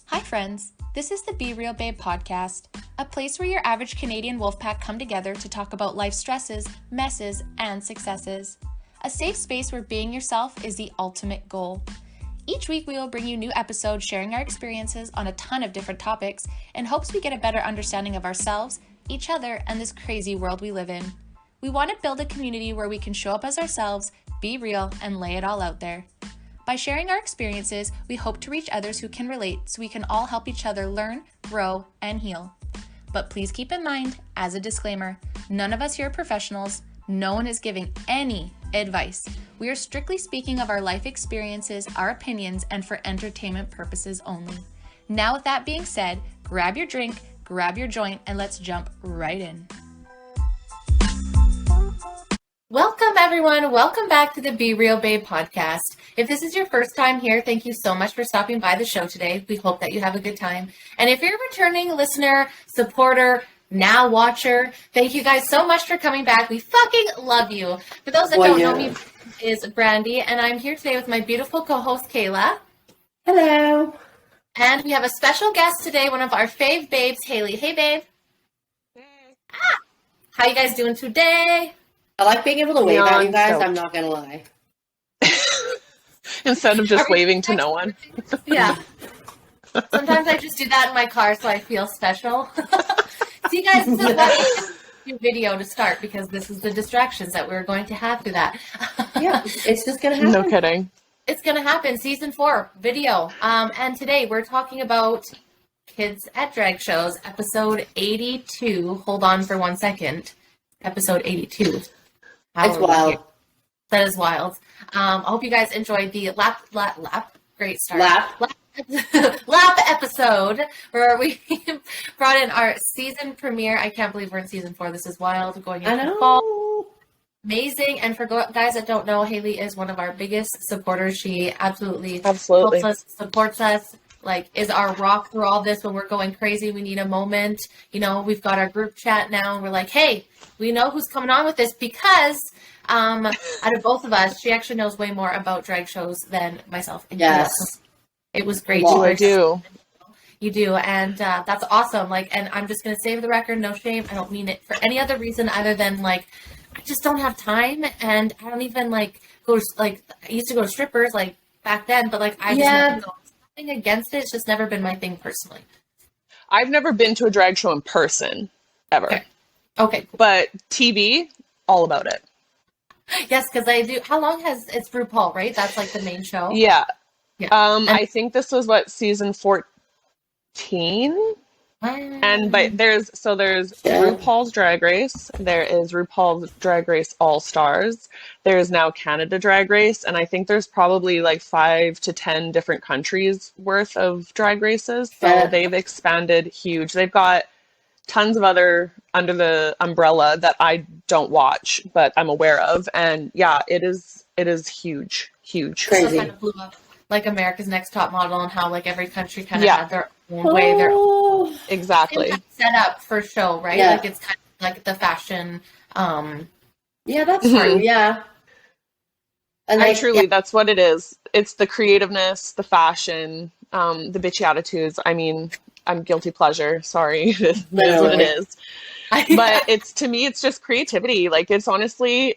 Hi friends, this is the Be Real Babe podcast, a place where your average Canadian wolfpack come together to talk about life stresses, messes, and successes. A safe space where being yourself is the ultimate goal. Each week we will bring you new episodes sharing our experiences on a ton of different topics in hopes we get a better understanding of ourselves, each other, and this crazy world we live in. We want to build a community where we can show up as ourselves, be real, and lay it all out there. By sharing our experiences, we hope to reach others who can relate so we can all help each other learn, grow, and heal. But please keep in mind, as a disclaimer, none of us here are professionals. No one is giving any advice. We are strictly speaking of our life experiences, our opinions, and for entertainment purposes only. Now, with that being said, grab your drink, grab your joint, and let's jump right in. Welcome, everyone. Welcome back to the Be Real Babe podcast. If this is your first time here, thank you so much for stopping by the show today. We hope that you have a good time. And if you're a returning listener, supporter, now watcher, thank you guys so much for coming back. We fucking love you. For those that don't know me, is Brandy, and I'm here today with my beautiful co-host, Kayla. Hello. And we have a special guest today, one of our fave babes, Haley. Hey, babe. Hey. How you guys doing today? I like being able to wave at you guys, I'm not going to lie. Instead of just waving to no one. Yeah. Sometimes I just do that in my car so I feel special. See, guys, this is why we do video to start, because this is the distractions that we're going to have through that. Yeah, it's just going to happen. No kidding. It's going to happen. Season 4, video. And today we're talking about kids at drag shows, episode 82. Hold on for 1 second. Episode 82. It's wild. That is wild. I hope you guys enjoyed the lap. Great start. Lap episode where we brought in our season premiere. I can't believe we're in season 4. This is wild. Going into fall. Amazing. And for guys that don't know, Haley is one of our biggest supporters. She absolutely helps us, supports us, like is our rock through all this when we're going crazy. We need a moment. You know, we've got our group chat now and we're like, hey, we know who's coming on with this because out of both of us, she actually knows way more about drag shows than myself. And yes. It was great. I do. You do. And that's awesome. Like, and I'm just going to say for the record, no shame. I don't mean it for any other reason other than like, I just don't have time. And I don't even like go to, like, I used to go to strippers like back then, but like, I just never go. Nothing against it. It's just never been my thing personally. I've never been to a drag show in person ever. Okay. But TV, all about it. Yes, because I do. How long has it's RuPaul, right? That's like the main show. Yeah. And I think this was season 14. But there's RuPaul's Drag Race. There is RuPaul's Drag Race All Stars. There's now Canada Drag Race, and I think there's probably like 5 to 10 different countries worth of drag races. So they've expanded huge. They've got tons of other under the umbrella that I don't watch, but I'm aware of. And yeah, it is huge. Crazy. So kind of blew up like America's Next Top Model and how like every country kind of had their own way, their own exactly set up for show, right? Yeah. Like it's kind of like the fashion. Yeah, that's true. Yeah. And that's what it is. It's the creativeness, the fashion, the bitchy attitudes. I mean, I'm guilty pleasure. Sorry. It is what it is. But to me, it's just creativity. Like, it's honestly,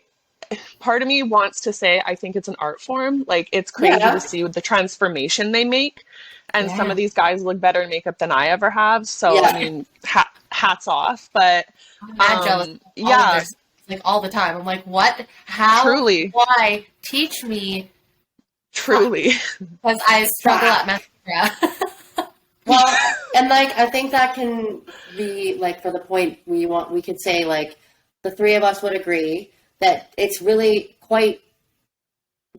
part of me wants to say, I think it's an art form. Like, it's crazy to see the transformation they make. And some of these guys look better in makeup than I ever have. So, I mean, hats off. But, I'm not jealous. Like all the time. I'm like, what? How? Truly. Why? Teach me. Truly. Because I struggle at mascara. Well, and like, I think that can be like, for the point we could say like, the three of us would agree that it's really quite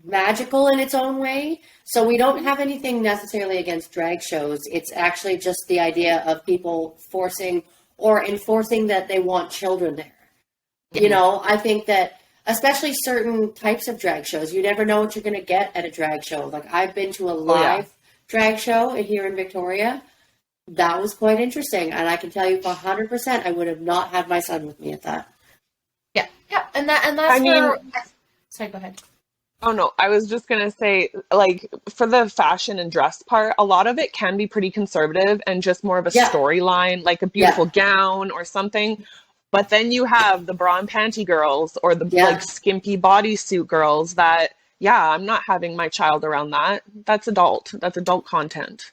magical in its own way. So we don't have anything necessarily against drag shows. It's actually just the idea of people forcing or enforcing that they want children there. Mm-hmm. You know, I think that especially certain types of drag shows, you never know what you're going to get at a drag show. Like, I've been to a live drag show here in Victoria. That was quite interesting. And I can tell you for 100%, I would have not had my son with me at that. Yeah, and that's I mean, where. Sorry, go ahead. oh no, I was just gonna say, like, for the fashion and dress part, a lot of it can be pretty conservative and just more of a Yeah, storyline, like a yeah, beautiful gown or something. But then you have the bra and panty girls or the like yeah, skimpy bodysuit girls that, yeah, I'm not having my child around that. That's adult. That's adult content.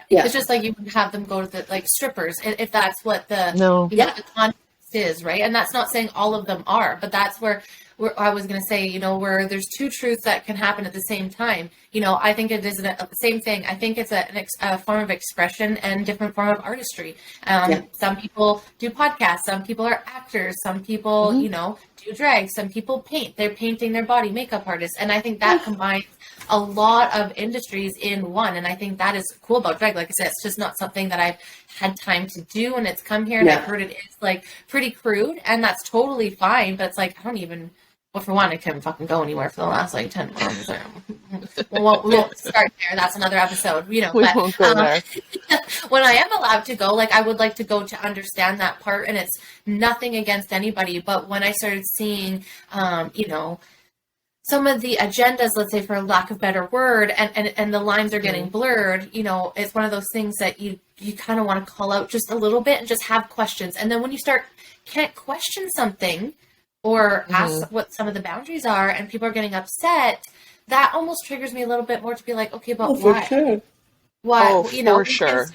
yeah, It's just like you would have them go to the like strippers if that's what the No. yeah, the context is, right? And that's not saying all of them are, but that's where I was going to say, where there's two truths that can happen at the same time. I think it is the same thing. I think it's a form of expression and different form of artistry. yeah, Some people do podcasts. Some people are actors. Some people, Hmm. do drag. Some people paint. They're painting their body, makeup artists, and I think that combines a lot of industries in one. And I think that is cool about drag. Like I said, it's just not something that I've had time to do, and it's come here and I've yeah. heard it is like pretty crude, and that's totally fine. But it's like I don't even. Well, for one, I couldn't fucking go anywhere for the last like 10 months. We won't start there. That's another episode, We But won't go there. when I am allowed to go, like I would like to go to understand that part, and it's nothing against anybody. But when I started seeing, some of the agendas, let's say for lack of better word, and the lines are getting blurred, it's one of those things that you kind of want to call out just a little bit and just have questions. And then when you can't question something or ask what some of the boundaries are and people are getting upset, that almost triggers me a little bit more to be like, okay, but For why? sure. Why? Oh, for sure.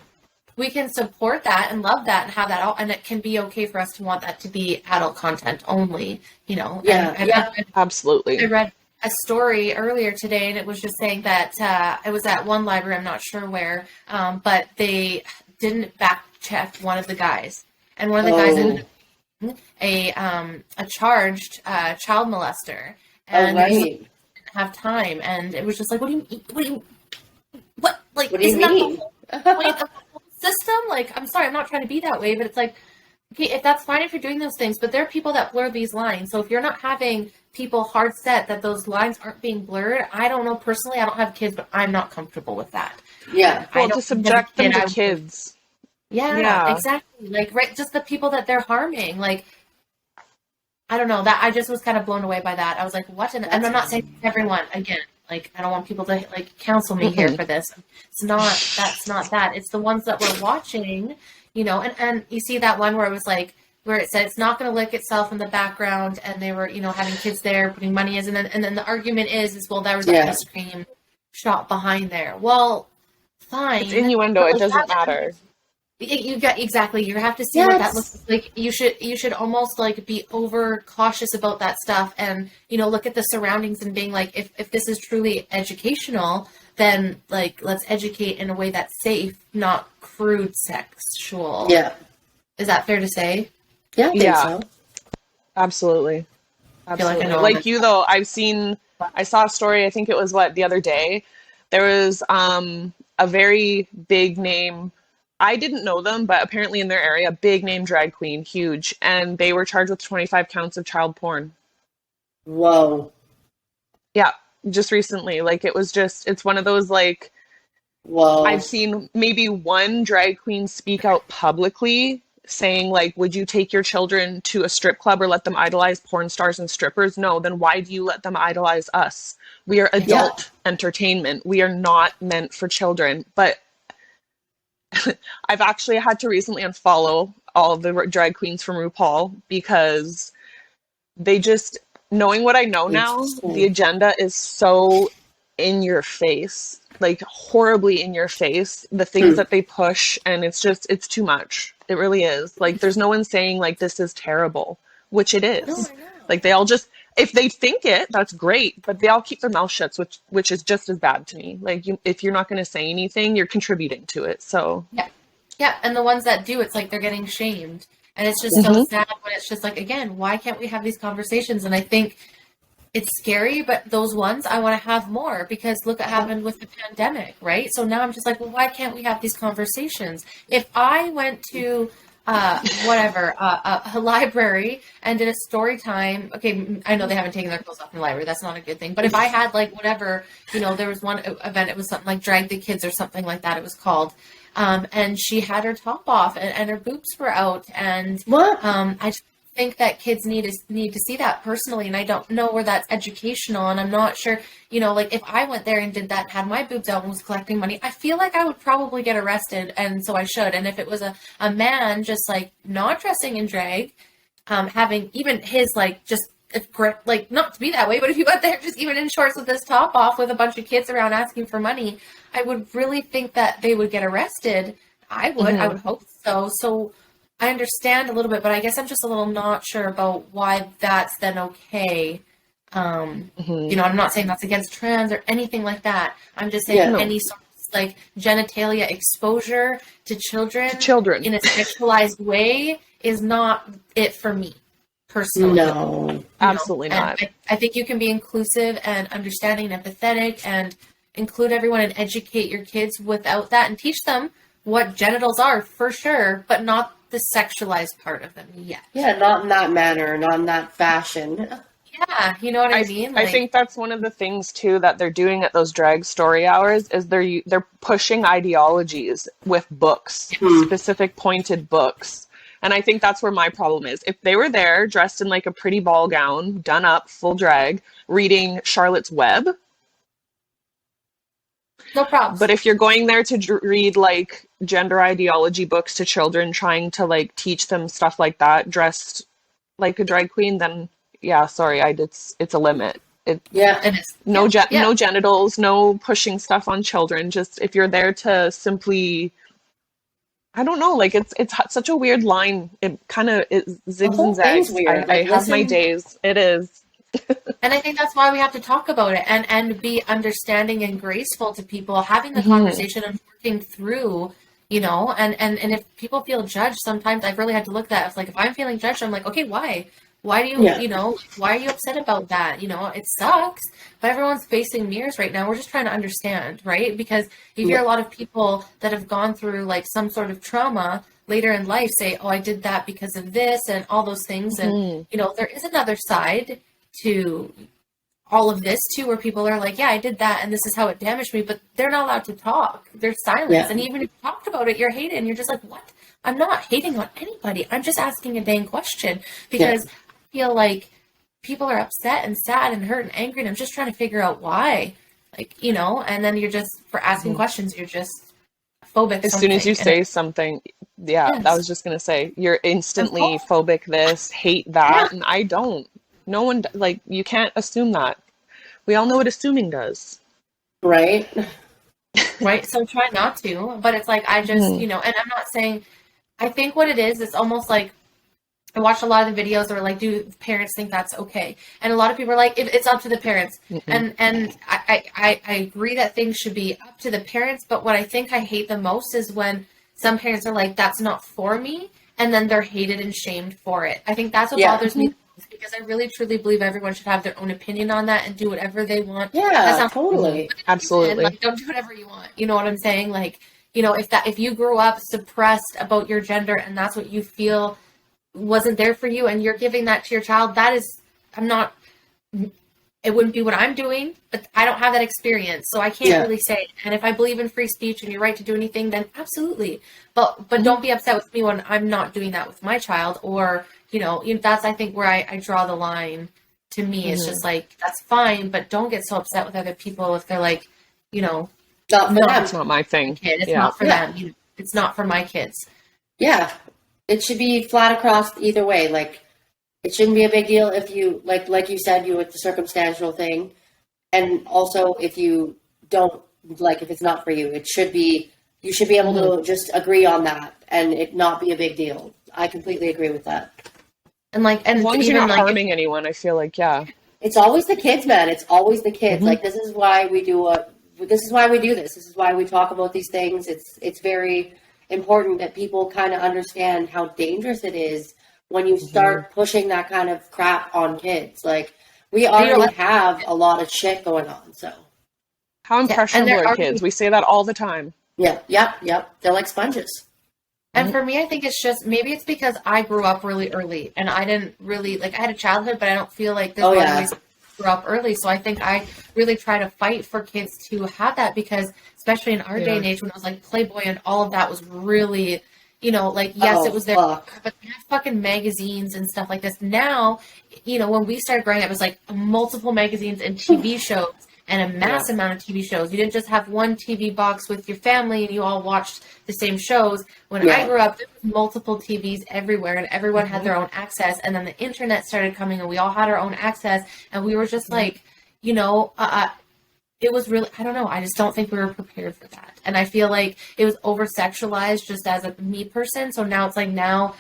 We can support that and love that and have that all, and it can be okay for us to want that to be adult content only, Yeah, And yeah. Absolutely. I read a story earlier today, and it was just saying that it was at one library, I'm not sure where, but they didn't back check one of the guys, and one of the guys ended up being a charged child molester, Oh, and they just right. didn't have time, and it was just like, what, like, What do you isn't that the mean? whole point of the whole system? Like, I'm sorry, I'm not trying to be that way, but it's like, okay, if that's fine if you're doing those things, but there are people that blur these lines. So if you're not having people hard set that those lines aren't being blurred, I don't know personally. I don't have kids, but I'm not comfortable with that. Yeah, I Well, know to as a subject them kid, to I would. kids. Yeah, Yeah. exactly. Like, right, just the people that they're harming. Like, I don't know. That I just was kind of blown away by that. I was like, what? And I'm that's not saying everyone again. Like, I don't want people to like counsel me here for this. It's not. That's not that. It's the ones that we're watching. And you see that one where it was like where it said it's not going to lick itself in the background, and they were having kids there putting money in, and then the argument is well there was yeah, ice cream shop behind there. Well, It's fine, innuendo. but It like doesn't that. matter. You got exactly. You have to see what that looks yes, like. You should almost like be over cautious about that stuff, and look at the surroundings and being like, if this is truly educational, then like let's educate in a way that's safe, not crude sexual. yeah, Is that fair to say? yeah. I think Yeah, so. absolutely. I feel like I Absolutely. know all Like this. you though, I saw a story, I think it was the other day. There was a very big name. I didn't know them, but apparently in their area, big name drag queen, huge, and they were charged with 25 counts of child porn. Whoa, Yeah, just recently. Like it's one of those like whoa. I've seen maybe one drag queen speak out publicly saying like, would you take your children to a strip club or let them idolize porn stars and strippers? No, then why do you let them idolize us? We are Yeah, adult entertainment. We are not meant for children. But I've actually had to recently unfollow all of the drag queens from RuPaul because they just, knowing what I know now, the interesting. agenda is so in your face, like horribly in your face, the things Hmm. that they push, and it's too much. It really is. Like there's no one saying like this is terrible, which it No, is. I know. Like they all just, if they think it, that's great, but they all keep their mouth shut, which is just as bad to me. Like if you're not going to say anything, you're contributing to it. So, Yeah. Yeah, and the ones that do, it's like they're getting shamed. And it's just so hmm sad when it's just like, again, why can't we have these conversations? And I think it's scary, but those ones I want to have more because look what happened with the pandemic, right? So now I'm just like, well, why can't we have these conversations? If I went to a library and did a story time, okay, I know they haven't taken their clothes off in the library. That's not a good thing. But if I had like whatever, there was one event, it was something like Drag the Kids or something like that, it was called. And she had her top off and her boobs were out. And What? I just think that kids need to see that personally, and I don't know where that's educational, and I'm not sure, like if I went there and did that and had my boobs out and was collecting money, I feel like I would probably get arrested, and so I should. And if it was a man just like not dressing in drag, having even his like just like not to be that way, but if he went there just even in shorts with his top off with a bunch of kids around asking for money, I would really think that they would get arrested. I would hope so. So I understand a little bit, but I guess I'm just a little not sure about why that's then okay. I'm not saying that's against trans or anything like that. I'm just saying any sort of like genitalia exposure to children in a sexualized way is not it for me personally. No, absolutely not. I think you can be inclusive and understanding and empathetic and include everyone and educate your kids without that and teach them what genitals are for sure, but not the sexualized part of them yet. Yeah, not in that manner, not in that fashion. Yeah, you know what I mean? I think that's one of the things too that they're doing at those drag story hours is they're pushing ideologies with books, specific pointed books. And I think that's where my problem is. If they were there dressed in like a pretty ball gown, done up, full drag, reading Charlotte's Web, no problem. But if you're going there to read like gender ideology books to children, trying to like teach them stuff like that, dressed like a drag queen, then sorry, it's a limit. It is. No genitals, no pushing stuff on children. Just if you're there to simply, I don't know, like it's such a weird line. It kind of zigs and zags. I have my days. It is. And I think that's why we have to talk about it and be understanding and graceful to people, having the conversation and working through, and if people feel judged, sometimes I've really had to look at that. It's like, if I'm feeling judged, I'm like, okay, why? Why do you, why are you upset about that? It sucks, but everyone's facing mirrors right now. We're just trying to understand, right? Because you hear a lot of people that have gone through like some sort of trauma later in life say, oh, I did that because of this and all those things. And, there is another side to all of this too, where people are like, yeah, I did that and this is how it damaged me, but they're not allowed to talk. They're silenced. And even if you talked about it, you're hated, and you're just like, what? I'm not hating on anybody. I'm just asking a dang question because I feel like people are upset and sad and hurt and angry, and I'm just trying to figure out why, like, and then you're just, for asking questions, you're just phobic. As soon as you say something, I was just going to say, you're instantly phobic this, hate that, and I don't. No one, like, you can't assume that. We all know what assuming does. Right. Right. So try not to. But it's like, I just, and I'm not saying, I think what it is, it's almost like, I watched a lot of the videos that were like, do parents think that's okay? And a lot of people are like, it's up to the parents. And I agree that things should be up to the parents. But what I think I hate the most is when some parents are like, that's not for me. And then they're hated and shamed for it. I think that's what bothers me. Because I really truly believe everyone should have their own opinion on that and do whatever they want. Yeah, totally. Absolutely. Like, don't do whatever you want. You know what I'm saying? Like, if you grew up suppressed about your gender and that's what you feel wasn't there for you and you're giving that to your child, it wouldn't be what I'm doing, but I don't have that experience. So I can't really say it. And if I believe in free speech and your right to do anything, then absolutely. But don't be upset with me when I'm not doing that with my child, or, that's, I think, where I draw the line. To me, it's just like, that's fine, but don't get so upset with other people if they're like, not for them. It's not my thing. Kid. It's not for them. It's not for my kids. Yeah. It should be flat across either way. Like, it shouldn't be a big deal if you, like you said, with the circumstantial thing. And also, if you don't, like, if it's not for you, you should be able to just agree on that and it not be a big deal. I completely agree with that. And as long as you're not harming anyone, I feel like, it's always the kids, man. It's always the kids. Like, this is why we do this. This is why we talk about these things. It's very important that people kind of understand how dangerous it is when you start pushing that kind of crap on kids. Like, we already have a lot of shit going on. So how impressionable are kids? We say that all the time. Yep. They're like sponges. And for me, I think it's just, maybe it's because I grew up really early and I didn't really, like, I had a childhood, but I don't feel like this always grew up early. So I think I really try to fight for kids to have that, because especially in our day and age when it was like Playboy and all of that was really, You know, like, yes, it was there, Fuck. but they had fucking magazines and stuff like this. Now, you know, when we started growing up, it was like multiple magazines and TV shows and a mass amount of TV shows. You didn't just have one TV box with your family and you all watched the same shows. When I grew up, there was multiple TVs everywhere and everyone had their own access. And then the internet started coming and we all had our own access. And we were just like, you know, it was really, I don't know. I just don't think we were prepared for that. And I feel like it was over-sexualized just as a me person. So now it's like 10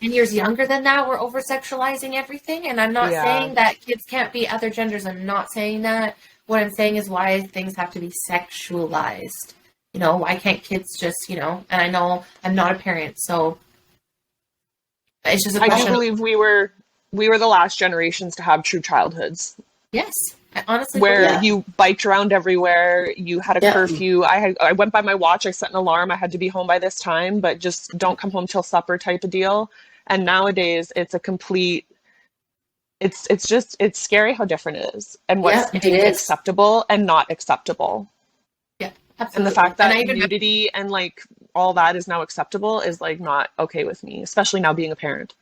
years younger than that, we're over-sexualizing everything. And I'm not saying that kids can't be other genders. I'm not saying that. What I'm saying is why things have to be sexualized. You know, why can't kids just, you know, and I know I'm not a parent, so it's just a question. I do believe we were the last generations to have true childhoods. Yes. I honestly where you biked around everywhere, you had a curfew. I went by my watch, I set an alarm, I had to be home by this time, but just don't come home till supper type of deal. And nowadays it's a complete, it's scary how different it is and what's deemed acceptable and not acceptable. Yeah, absolutely. And the fact that nudity and like all that is now acceptable is like not okay with me, especially now being a parent.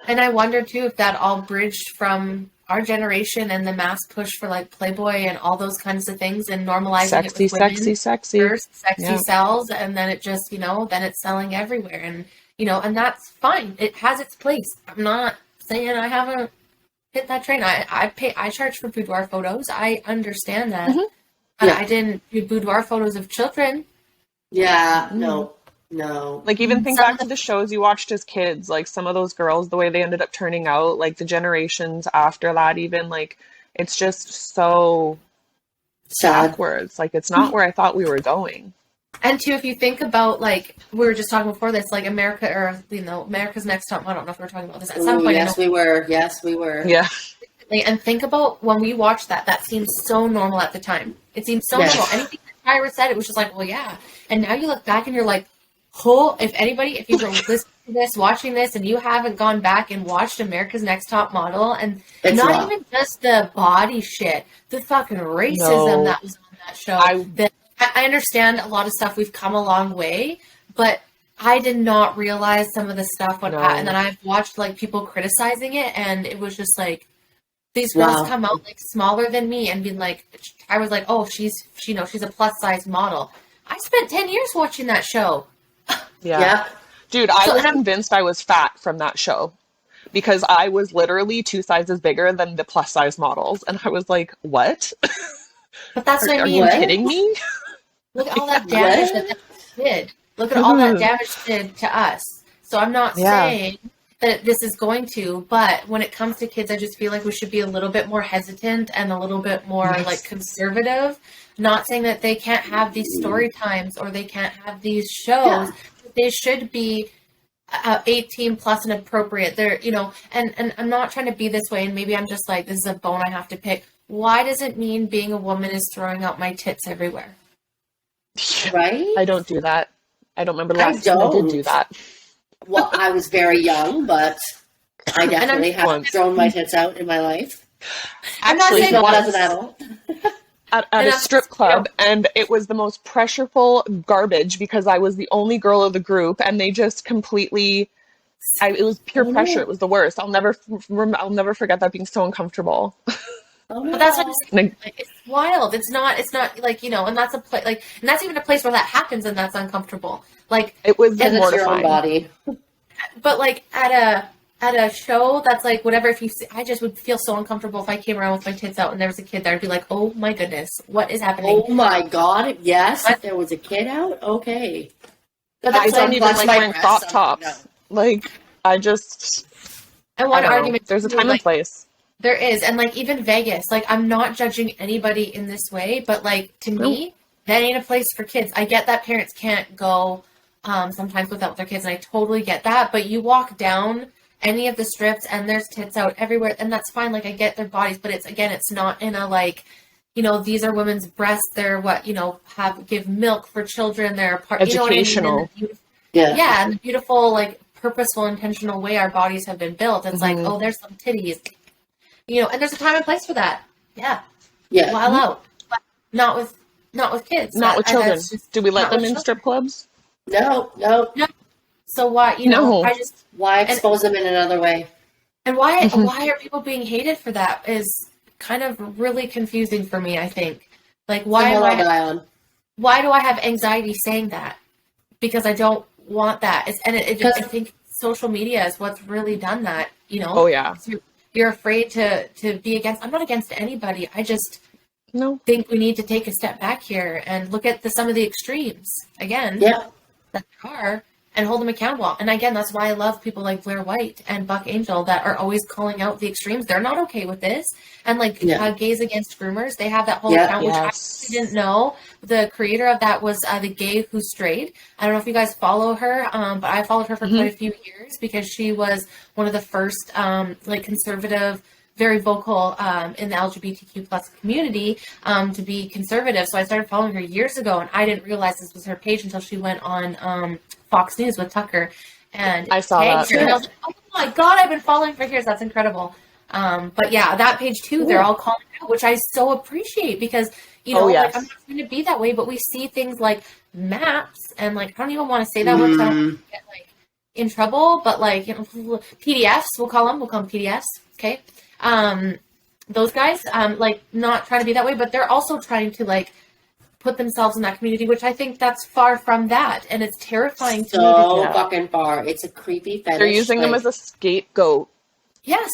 And I wonder too if that all bridged from our generation and the mass push for like Playboy and all those kinds of things and normalizing it with women. Sexy. First, sexy sells, and then it just, you know, then it's selling everywhere. And, you know, and that's fine. It has its place. I'm not saying I haven't hit that train. I charge for boudoir photos. I understand that. But I didn't do boudoir photos of children. Yeah, no. Like, even think back to the shows you watched as kids, like some of those girls, the way they ended up turning out, like the generations after that, even, like, it's just so sad. Backwards. Like, it's not where I thought we were going. And too, if you think about, like, we were just talking before this, like America, or, you know, America's Next Top Model. I don't know if we were talking about this at some point. Yes, we were. Yes, we were. Yeah. And think about when we watched that seemed so normal at the time. It seemed so normal. Anything that Tyra said, it was just like, well, yeah. And now you look back and you're like, if you were listening to this, watching this, and you haven't gone back and watched America's Next Top Model, and not even just the body shit, the fucking racism that was on that show. I understand a lot of stuff, we've come a long way, but I did not realize some of the stuff and then I've watched like people criticizing it, and it was just like, these girls come out like smaller than me and being like, I was like, oh, she's a plus size model. I spent 10 years watching that show. Yeah. Dude, I was convinced I was fat from that show because I was literally 2 sizes bigger than the plus size models. And I was like, what? But that's what I mean. Are you kidding me? Look at all that damage that did. Look at all that damage did to us. So I'm not saying that this is going to, but when it comes to kids, I just feel like we should be a little bit more hesitant and a little bit more like conservative. Not saying that they can't have these story times or they can't have these shows. They should be 18 plus and appropriate. They're, you know, and I'm not trying to be this way, and maybe I'm just like, this is a bone I have to pick. Why does it mean being a woman is throwing out my tits everywhere? Right? I don't do that. I don't remember the last time I did do that. Well, I was very young, but I definitely have thrown my tits out in my life. Actually, not as an adult. At a strip club, and it was the most pressureful garbage because I was the only girl of the group, and they just completely, it was pure pressure. It was the worst. I'll never forget that being so uncomfortable. But that's what I'm saying. Like, it's wild. It's not like, you know, and that's and that's even a place where that happens, and that's uncomfortable. Like, it was mortifying. Your own body. But like at a show that's like whatever, I just would feel so uncomfortable if I came around with my tits out and there was a kid there. I'd be like, oh my goodness, what is happening? Oh my god, yes, there was a kid out? Okay. But I don't even like wearing crop tops. No. Like, I just... And one argument... There's a time and place. There is, and like even Vegas, like I'm not judging anybody in this way, but like to me, that ain't a place for kids. I get that parents can't go sometimes without their kids, and I totally get that, but you walk down any of the strips and there's tits out everywhere, and that's fine. Like, I get their bodies, but it's not in a like, you know, these are women's breasts, they're what, you know, give milk for children, they're part educational. You know what I mean? And the beautiful, like, purposeful, intentional way our bodies have been built. It's like, oh, there's some titties, you know, and there's a time and place for that. While out, but not with kids, not with children. Do we let them in strip clubs? No, no. No. So why, No. Why expose them in another way? And why are people being hated for that is kind of really confusing for me, I think. Like, why do I have anxiety saying that? Because I don't want that. I think social media is what's really done that, Oh, yeah. You're afraid to be against. I'm not against anybody. I just think we need to take a step back here and look at some of the extremes again. Yeah. That there are, and hold them accountable. And again, that's why I love people like Blair White and Buck Angel that are always calling out the extremes. They're not okay with this. And Gays Against Groomers, they have that whole account, which I actually didn't know. The creator of that was the Gay Who Strayed. I don't know if you guys follow her, but I followed her for quite a few years because she was one of the first conservative, very vocal in the LGBTQ plus community to be conservative. So I started following her years ago, and I didn't realize this was her page until she went on Fox News with Tucker. And I saw that. And I was like, oh my God, I've been following for years. That's incredible. But yeah, that page too, they're all calling out, which I so appreciate because, I'm not going to be that way, but we see things like maps and I don't even want to say that word because I don't want to get in trouble, but PDFs, we'll call them PDFs. Okay. Those guys, not trying to be that way, but they're also trying to put themselves in that community, which I think that's far from that. And it's terrifying to me. So fucking far. It's a creepy fetish. They're using them as a scapegoat. Yes.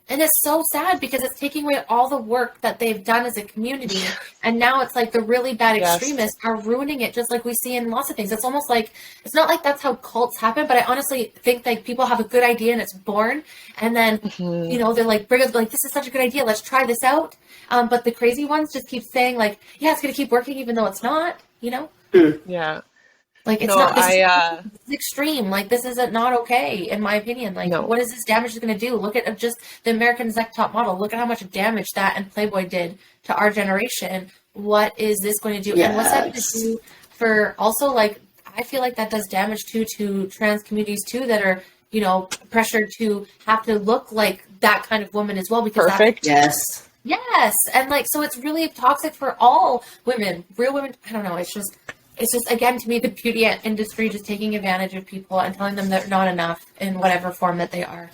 And it's so sad because it's taking away all the work that they've done as a community. And now it's the really bad extremists are ruining it, just like we see in lots of things. It's almost it's not like that's how cults happen, but I honestly think people have a good idea and it's born. And then, they're bring up, this is such a good idea. Let's try this out. But the crazy ones just keep saying it's going to keep working even though it's not, Yeah. It's not, this is extreme. This is not okay, in my opinion. What is this damage going to do? Look at just the American Zec Top model. Look at how much damage that and Playboy did to our generation. What is this going to do? Yes. And what's that going to do for also, I feel that does damage too to trans communities too that are, pressured to have to look like that kind of woman as well. Because perfect. Yes. Yes. And so it's really toxic for all women, real women. I don't know. It's just, again, to me, the beauty industry just taking advantage of people and telling them they're not enough in whatever form that they are.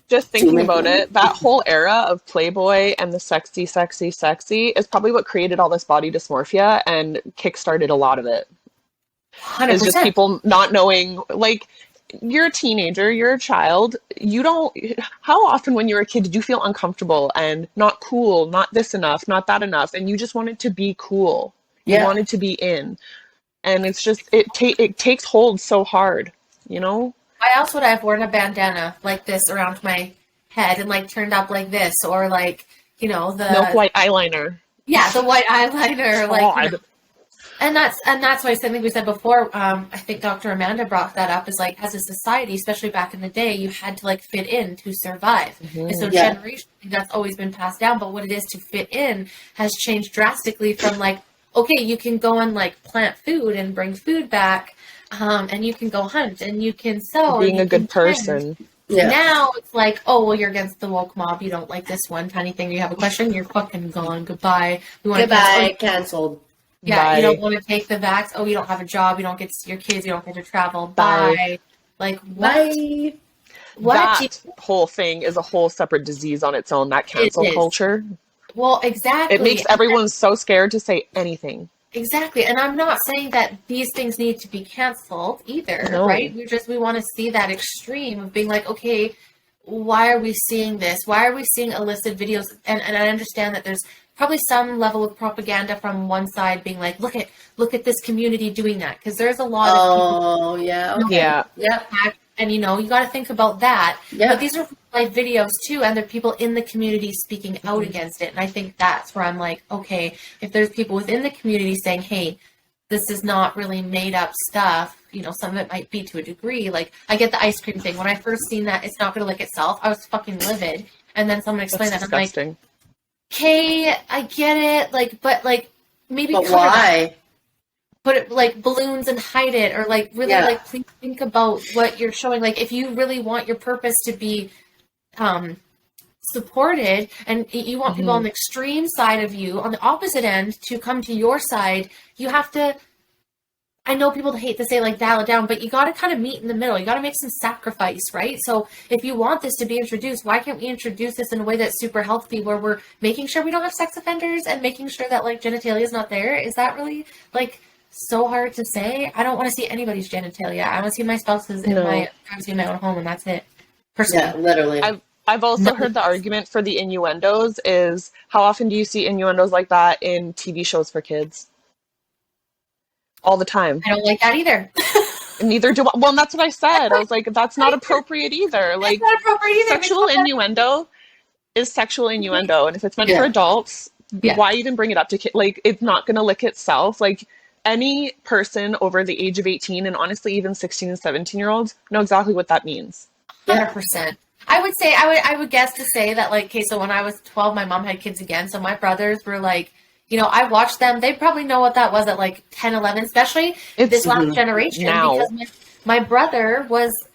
Just thinking about it, that whole era of Playboy and the sexy, sexy, sexy is probably what created all this body dysmorphia and kickstarted a lot of it. 100%. It's just people not knowing, you're a teenager, you're a child, how often when you were a kid did you feel uncomfortable and not cool, not this enough, not that enough, and you just wanted to be cool. You wanted to be in. And it's just, it takes hold so hard, I else would I have worn a bandana like this around my head and turned up like this or the milk white eyeliner. Yeah, the white eyeliner. And that's why something we said before. I think Dr. Amanda brought that up is as a society, especially back in the day, you had to fit in to survive. And so generationally that's always been passed down. But what it is to fit in has changed drastically from okay, you can go and plant food and bring food back, and you can go hunt and you can sew. Being a good person. Yeah. Now it's oh, well, you're against the woke mob. You don't like this one tiny thing. You have a question. You're fucking gone. Goodbye. We want Goodbye. Canceled. Yeah, Bye. You don't want to take the vax. Oh, you don't have a job. You don't get to see your kids. You don't get to travel. Bye. What? Bye. What? That whole thing is a whole separate disease on its own, that cancel culture. Well, exactly. It makes everyone so scared to say anything. Exactly. And I'm not saying that these things need to be canceled either, right? We want to see that extreme of being okay, why are we seeing this? Why are we seeing illicit videos? And I understand that there's probably some level of propaganda from one side being look at this community doing that. Because there's a lot of people. Oh, yeah. Okay. Yeah. Yeah. And, you got to think about that. Yeah. But these are live videos, too, and there are people in the community speaking out against it. And I think that's where I'm okay, if there's people within the community saying, hey, this is not really made up stuff, some of it might be to a degree. I get the ice cream thing. When I first seen that, it's not going to lick itself, I was fucking livid. And then someone explained That's that. And disgusting. I'm okay, I get it. But maybe But cover why? that. Put it balloons and hide it, or really please think about what you're showing. If you really want your purpose to be supported and you want people on the extreme side of you, on the opposite end, to come to your side, you have to I know people hate to say, like, dial it down, but you got to kind of meet in the middle. You got to make some sacrifice, right? So if you want this to be introduced, why can't we introduce this in a way that's super healthy, where we're making sure we don't have sex offenders and making sure that, like, genitalia is not there? Is that really, like, so hard to say? I don't want to see anybody's genitalia. I want to see my spouse's in my privacy in my own home, and that's it. Personally. Yeah, literally. I've also heard the argument for the innuendos is, how often do you see innuendos like that in TV shows for kids? All the time. I don't like that either. Neither do I. Well, and that's what I said. I was like, that's not appropriate either. Like, not appropriate either. Sexual innuendo is sexual innuendo. And if it's meant for adults, why even bring it up to kids? Like, it's not going to lick itself. Like, any person over the age of 18, and honestly, even 16 and 17-year-olds know exactly what that means. 100%. I would say, I would guess to say that, like, okay, so when I was 12, my mom had kids again. So my brothers were like, you know, I watched them. They probably know what that was at like 10, 11, especially this last generation. Now. Because my brother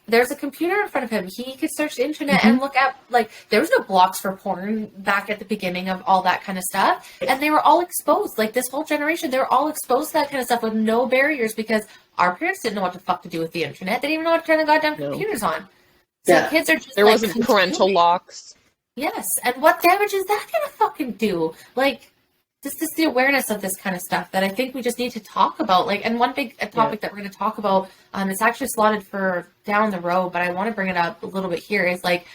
there's a computer in front of him. He could search the internet and look at, like, there was no blocks for porn back at the beginning of all that kind of stuff. And they were all exposed. Like, this whole generation, they were all exposed to that kind of stuff with no barriers, because our parents didn't know what the fuck to do with the internet. They didn't even know how to turn the goddamn computers on. So kids are just, there wasn't parental locks. Yes. And what damage is that going to fucking do? Like, this is the awareness of this kind of stuff that I think we just need to talk about. Like, and one big topic that we're going to talk about, it's actually slotted for down the road, but I want to bring it up a little bit here, is like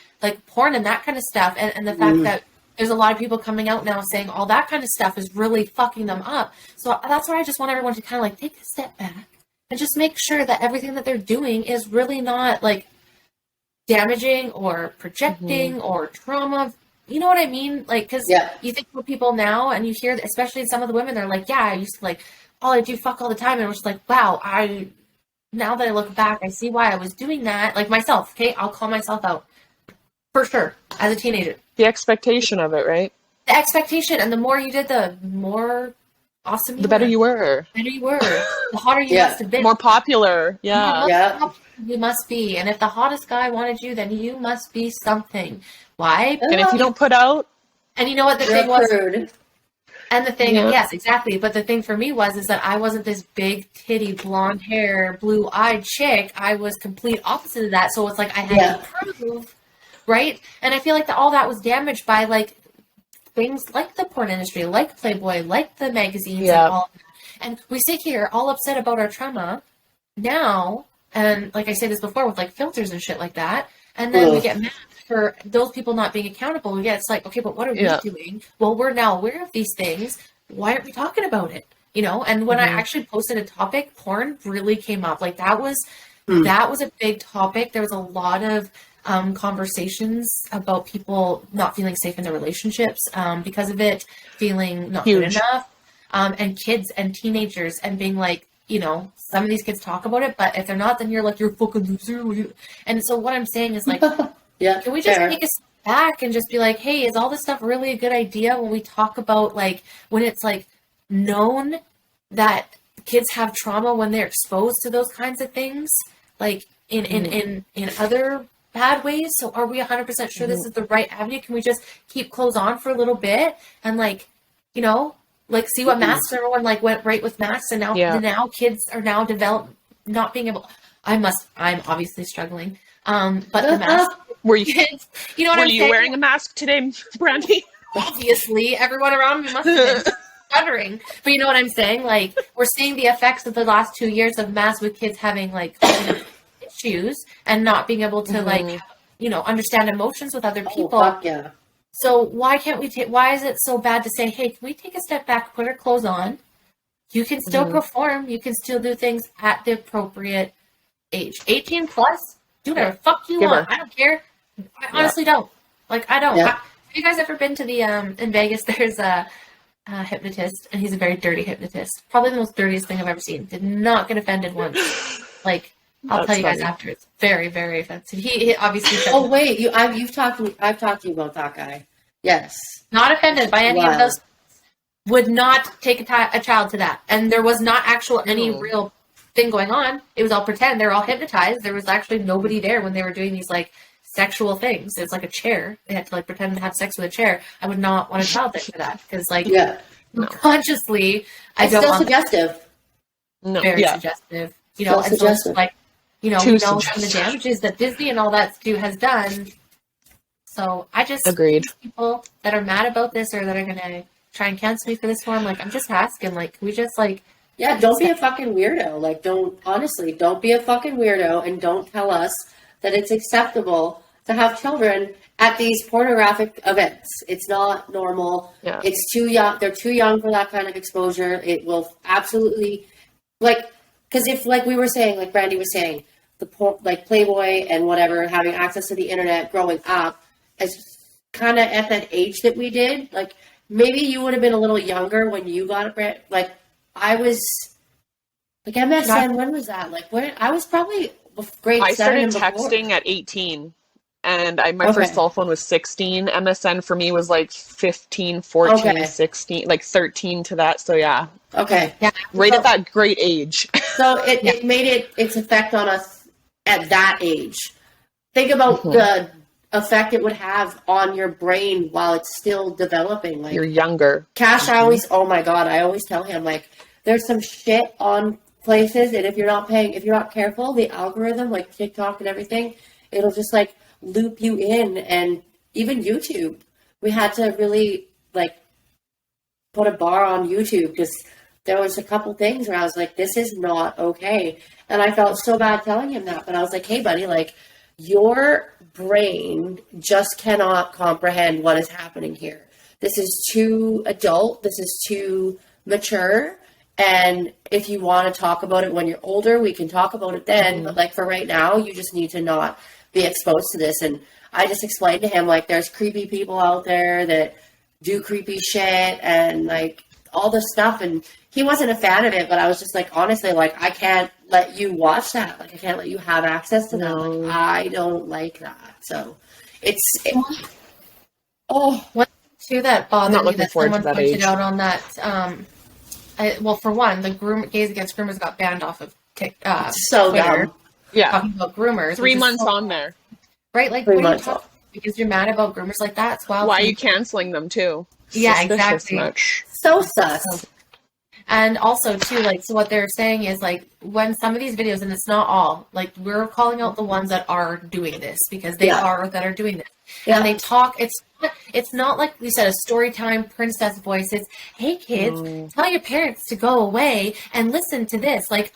porn and that kind of stuff. And the fact that there's a lot of people coming out now saying all that kind of stuff is really fucking them up. So that's why I just want everyone to kind of, like, take a step back and just make sure that everything that they're doing is really not, like, damaging or projecting or trauma. You know what I mean? Like, because you think about people now, and you hear, especially some of the women, they're like, yeah, I used to, like, all I do fuck all the time. And I was like, wow, now that I look back, I see why I was doing that. Like, myself, okay? I'll call myself out. For sure. As a teenager. The expectation of it, right? The expectation. And the more you did, the more awesome you were. The better you were. The better you were. The hotter you must have been. More popular. Yeah. You must be. And if the hottest guy wanted you, then you must be something. Why? And if you don't put out... And you know what the thing was? Crude. And the thing, yes, exactly. But the thing for me is that I wasn't this big titty, blonde hair, blue-eyed chick. I was complete opposite of that. So it's like I had to prove, right? And I feel like all that was damaged by, like, things like the porn industry, like Playboy, like the magazines and all of that. And we sit here all upset about our trauma now, and like I said this before, with, like, filters and shit like that, and then we get mad for those people not being accountable. It's like, okay, but what are we doing? Well, we're now aware of these things. Why aren't we talking about it? You know? And when I actually posted a topic, porn really came up. Like, that was a big topic. There was a lot of conversations about people not feeling safe in their relationships because of it, feeling not good enough, and kids and teenagers, and being like, you know, some of these kids talk about it, but if they're not, then you're like, you're fucking loser. And so what I'm saying is, like, can we just take a step back and just be like, hey, is all this stuff really a good idea when we talk about, like, when it's, like, known that kids have trauma when they're exposed to those kinds of things, like, in other bad ways? So are we 100% sure this is the right avenue? Can we just keep clothes on for a little bit and, like, you know, like, see what masks, everyone, like, went right with masks, and now kids are now not being able. I'm obviously struggling. But the mask. Were you? Kids, you know what I'm saying? Were you wearing a mask today, Brandy? Obviously, everyone around me must have been stuttering. But you know what I'm saying? Like, we're seeing the effects of the last 2 years of masks with kids having, like, issues and not being able to like, you know, understand emotions with other people. Fuck yeah. So why can't we why is it so bad to say, hey, can we take a step back, put our clothes on? You can still perform. You can still do things at the appropriate age. 18 plus, do whatever the fuck you want. I don't care. I honestly don't. Like, I don't. Have you guys ever been to the, in Vegas, there's a hypnotist, and he's a very dirty hypnotist. Probably the most dirtiest thing I've ever seen. Did not get offended once. Like, I'll tell you guys after. It's very, very offensive. He obviously said, oh wait, I've talked to you about that guy. Yes. Not offended by any of those. Would not take a child to that. And there was not any real thing going on. It was all pretend. They're all hypnotized. There was actually nobody there when they were doing these, like, sexual things. It's like a chair. They had to, like, pretend to have sex with a chair. I would not want a child there for that. Because, like, consciously, I don't want suggestive. No. very Yeah. suggestive, So and so it's suggestive. like, we know Too some of the suggestive. damages that Disney and all that has done. So I just, Agreed. people that are mad about this or that are gonna try and cancel me for this one, like, I'm just asking, like, can we just like, Yeah, don't be a fucking weirdo. Like, don't be a fucking weirdo, and don't tell us that it's acceptable to have children at these pornographic events. It's not normal. Yeah. It's too young. They're too young for that kind of exposure. It will absolutely, like, because if, like we were saying, like Brandy was saying, like Playboy and whatever, having access to the internet growing up, as kind of at that age that we did, like, maybe you would have been a little younger when you got it, like, I was, like, MSN, when was that? Like, when I was probably grade 7 I started and before. texting at 18, and my first cell phone was 16. MSN for me was like 15, 14, 16, like 13 to that. So yeah. Okay. Yeah. Right at that great age. So it made its effect on us at that age. Think about the effect it would have on your brain while it's still developing. Like, you're younger. Cash, I always tell him, like, there's some shit on places, and if you're not careful, the algorithm, like TikTok and everything, it'll just like loop you in. And even YouTube, we had to really like put a bar on YouTube because there was a couple things where I was like, this is not okay. And I felt so bad telling him that, but I was like, hey buddy, like, your brain just cannot comprehend what is happening here. This is too adult. This is too mature. And if you want to talk about it when you're older, we can talk about it then. But like, for right now, you just need to not be exposed to this. And I just explained to him, like, there's creepy people out there that do creepy shit and like all this stuff. And he wasn't a fan of it, but I was just like, honestly, like, I can't let you watch that. Like, I can't let you have access to that. Like, I don't like that. So one too that bothered me that someone pointed age. out on that. Well, for one, the gays against groomers got banned off of so Twitter. dumb. Yeah. Talking about groomers. 3 months on there. Right? Like, 3 what are you months talking because you're mad about groomers like that? Why are you canceling them too? Yeah, Suspicious exactly. much. So sus. And also too, like, so what they're saying is, like, when some of these videos, and it's not all, like, we're calling out the ones that are doing this because they are doing this. Yeah. And they talk, it's not like we said, a story time princess voice. It's, hey kids, tell your parents to go away and listen to this. Like,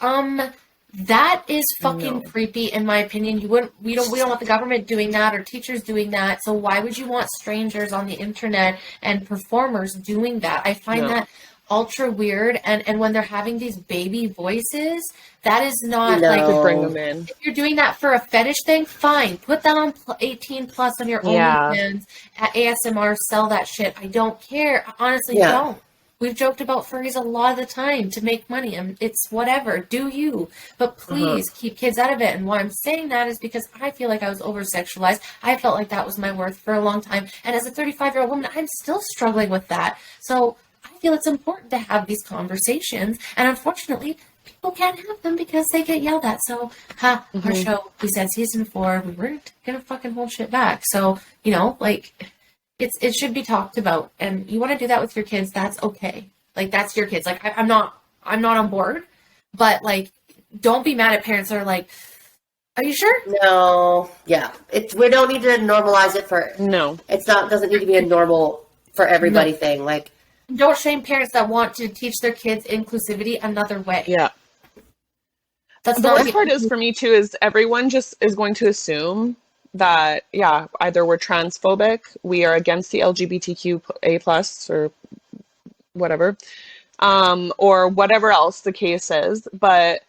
that is fucking creepy, in my opinion. We don't want the government doing that or teachers doing that. So why would you want strangers on the internet and performers doing that? I find that ultra weird. And when they're having these baby voices, that is not like to bring them in. If you're doing that for a fetish thing, fine. Put that on 18 plus on your OnlyFans at ASMR. Sell that shit. I don't care. I honestly don't. We've joked about furries a lot of the time to make money, and it's whatever. Do you? But please keep kids out of it. And why I'm saying that is because I feel like I was over-sexualized. I felt like that was my worth for a long time. And as a 35-year-old woman, I'm still struggling with that. So I feel it's important to have these conversations. And unfortunately, people can't have them because they get yelled at. So, our show, we said season 4, we weren't going to fucking hold shit back. So, like... It should be talked about, and you want to do that with your kids, that's okay. Like, that's your kids. Like, I'm not on board, but like, don't be mad at parents that are like, are you sure? No. Yeah. We don't need to normalize it for, doesn't need to be a normal for everybody thing. Like, don't shame parents that want to teach their kids inclusivity another way. Yeah. That's the worst part is for me too, is everyone just is going to assume that, either we're transphobic, we are against the LGBTQA plus or whatever, or whatever else the case is. But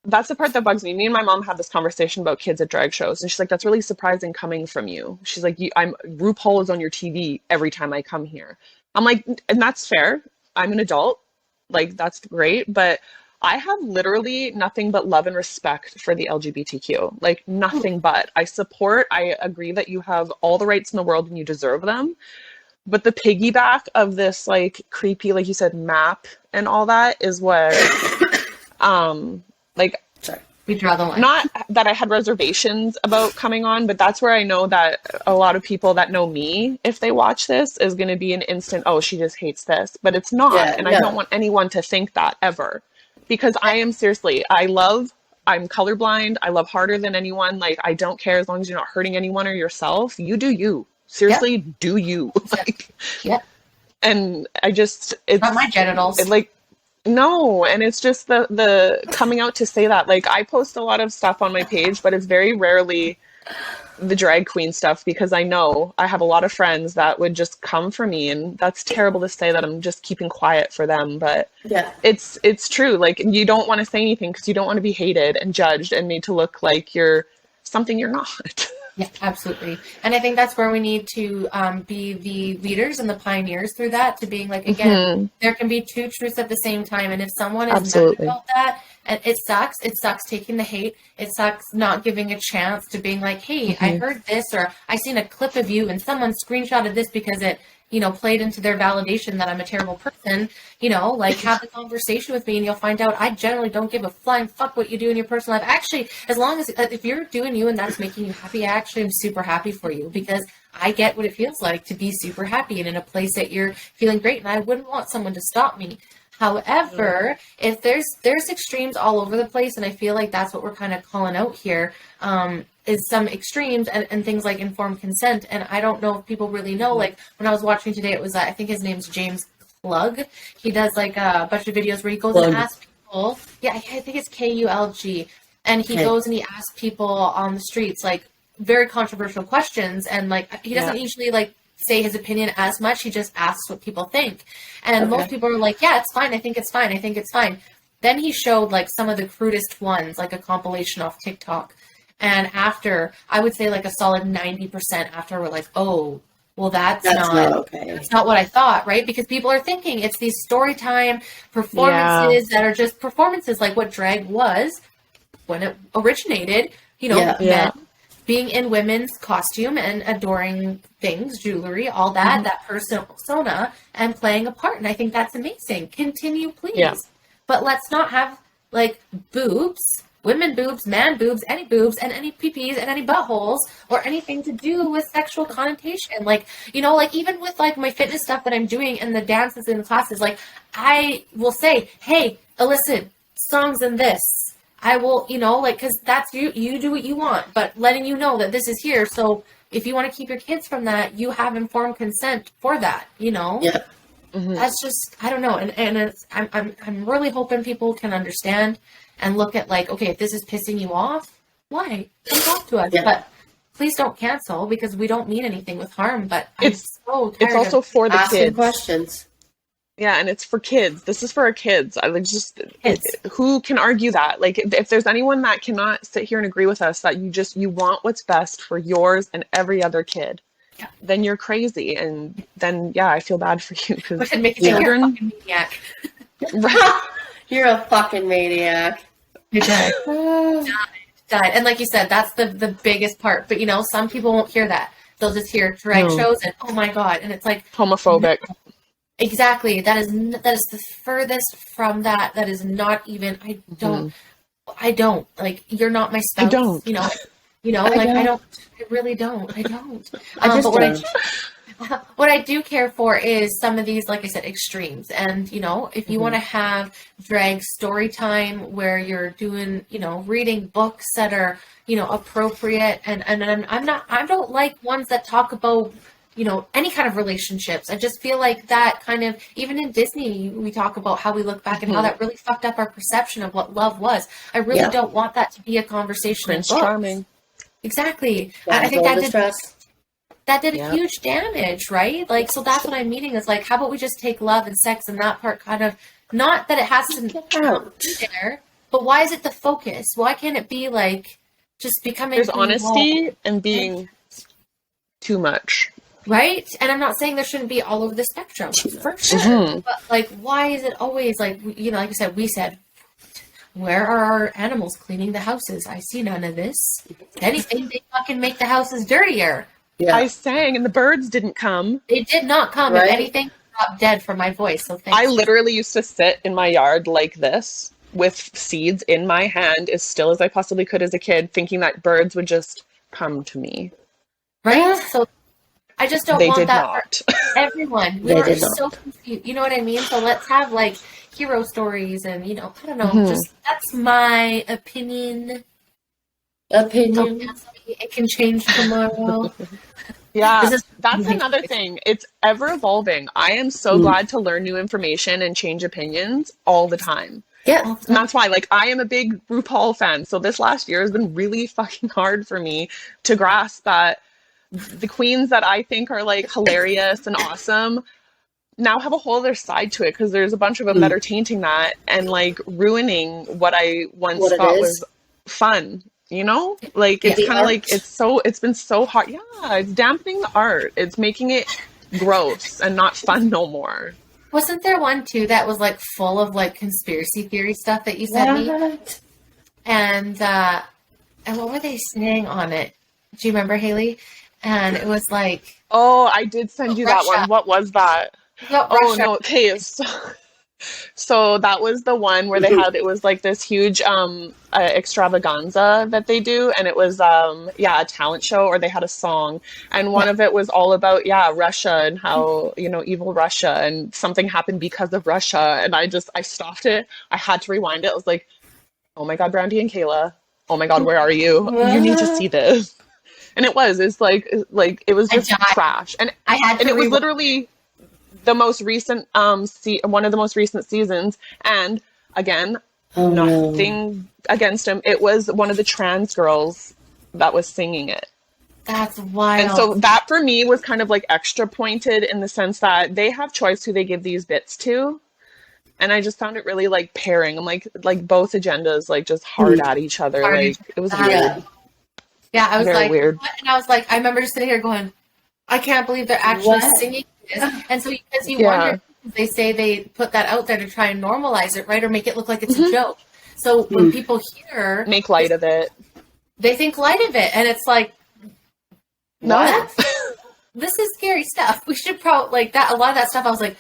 that's the part that bugs me. Me and my mom had this conversation about kids at drag shows, and she's like, that's really surprising coming from you. She's like, RuPaul is on your TV every time I come here. I'm like, and that's fair. I'm an adult. Like, that's great. But I have literally nothing but love and respect for the LGBTQ. Like, nothing but. I agree that you have all the rights in the world and you deserve them. But the piggyback of this, like, creepy, like you said, map and all that is what, we draw the line. Not that I had reservations about coming on, but that's where I know that a lot of people that know me, if they watch this, is going to be an instant, oh, she just hates this. But it's not. I don't want anyone to think that ever. because I am seriously, I'm colorblind. I love harder than anyone. Like, I don't care as long as you're not hurting anyone or yourself. You do you. Seriously, do you. Like, and it's not my genitals. No, and it's just the coming out to say that. Like, I post a lot of stuff on my page, but it's very rarely the drag queen stuff, because I know I have a lot of friends that would just come for me, and that's terrible to say that I'm just keeping quiet for them, but it's true. Like, you don't want to say anything because you don't want to be hated and judged and made to look like you're something you're not. Yeah, absolutely. And I think that's where we need to be the leaders and the pioneers through that, to being like, again, there can be two truths at the same time. And if someone is mad about that, and it sucks taking the hate. It sucks not giving a chance to being like, hey, I heard this, or I seen a clip of you and someone screenshotted this because it, played into their validation that I'm a terrible person, like, have a conversation with me and you'll find out I generally don't give a flying fuck what you do in your personal life. Actually, as long as, if you're doing you and that's making you happy, I actually am super happy for you, because I get what it feels like to be super happy and in a place that you're feeling great, and I wouldn't want someone to stop me. However, if there's extremes all over the place, and I feel like that's what we're kind of calling out here, is some extremes and things like informed consent. And I don't know if people really know, like, when I was watching today, it was, I think his name's James Klug. He does like a bunch of videos where he goes and asks people, I think it's KULG, and he goes and he asks people on the streets, like, very controversial questions, and like, he doesn't usually like say his opinion as much. He just asks what people think. And most people are like, yeah, it's fine. I think it's fine. I think it's fine. Then he showed like some of the crudest ones, like a compilation off TikTok. And after, I would say like a solid 90% after, we're like, oh, well, that's not okay. That's not what I thought, right? Because people are thinking it's these story time performances that are just performances, like what drag was when it originated, men being in women's costume and adoring things, jewelry, all that, that persona, and playing a part. And I think that's amazing. Continue, please. Yeah. But let's not have, like, boobs, women boobs, man boobs, and any peepees and any buttholes, or anything to do with sexual connotation. Like, like, even with, like, my fitness stuff that I'm doing and the dances in the classes, like, I will say, hey, elicit songs in this. I will, like, because that's you do what you want, but letting you know that this is here. So if you want to keep your kids from that, you have informed consent for that, Yeah. That's just, I don't know. And it's, I'm really hoping people can understand and look at, like, okay, if this is pissing you off, why? Come talk to us. Yeah. But please don't cancel, because we don't mean anything with harm. But it's so tired it's also for the asking kids. Questions. Yeah, and it's for kids. This is for our kids. I like just who can argue that? Like, if there's anyone that cannot sit here and agree with us that you want what's best for yours and every other kid, then you're crazy. And then I feel bad for you, because you're a fucking maniac. Right. You're a fucking maniac. You died. And like you said, that's the biggest part. But some people won't hear that. They'll just hear drag shows and oh my god, and it's like homophobic. No. Exactly. That is the furthest from that. That is not even. I don't like. You're not my spouse. I don't. I really don't. I don't. I just don't. What I do care for is some of these, like I said, extremes. And, if you want to have drag story time where you're doing, reading books that are, appropriate. And I don't like ones that talk about, any kind of relationships. I just feel like that kind of, even in Disney, we talk about how we look back and how that really fucked up our perception of what love was. I really don't want that to be a conversation. Prince Charming. Exactly. I think that did a huge damage, right? Like, so that's what I'm meaning is, like, how about we just take love and sex and that part kind of, not that it has to be there, but why is it the focus? Why can't it be, like, just becoming... There's honesty and being too much. Right? And I'm not saying there shouldn't be all over the spectrum, for sure. But, like, why is it always, like, like I said, we said, where are our animals cleaning the houses? I see none of this. If anything, they fucking make the houses dirtier. Yeah. I sang and the birds didn't come. They did not come. Right? If anything, dropped dead from my voice. So thanks. I literally used to sit in my yard like this with seeds in my hand as still as I possibly could as a kid, thinking that birds would just come to me. Right? So I just don't want that not. for everyone. We are so confused. You know what I mean? So let's have, like, hero stories and, you know, I don't know, just that's my opinion. It can change tomorrow. Yeah, that's another thing. It's ever evolving. I am so glad to learn new information and change opinions all the time. Yeah. And that's why, like, I am a big RuPaul fan. So this last year has been really fucking hard for me to grasp that the queens that I think are, like, hilarious and awesome now have a whole other side to it, because there's a bunch of them that are tainting that and, like, ruining what I once thought was fun. You know, like, it's kind of like, it's been so hard. Yeah, it's dampening the art. It's making it gross and not fun no more. Wasn't there one too that was like full of like conspiracy theory stuff that you sent me? And what were they saying on it? Do you remember, Haley? And it was like, oh, I did send you that one. What was that? Oh no, okay. So that was the one where they had, it was like this huge extravaganza that they do, and it was a talent show, or they had a song, and one of it was all about Russia and how, you know, evil Russia, and something happened because of Russia, and I stopped it. I had to rewind it. I was like, oh my god, Brandy and Kayla, oh my god, where are you? You need to see this. And it's like it was just trash, and it was literally the most recent one of the most recent seasons, and again, nothing against him. It was one of the trans girls that was singing it. That's wild. And so that for me was kind of like extra pointed in the sense that they have choice who they give these bits to. And I just found it really like pairing. I'm like both agendas like just hard at each other. Like it was weird. Yeah, I was very like, weird. What? And I was like, I remember just sitting here going, I can't believe they're actually singing this. And so because you wonder, they say they put that out there to try and normalize it, right? Or make it look like it's a joke. So when people hear... Make light of it. They think light of it. And it's like, what? This is scary stuff. We should probably, like that, a lot of that stuff, I was like,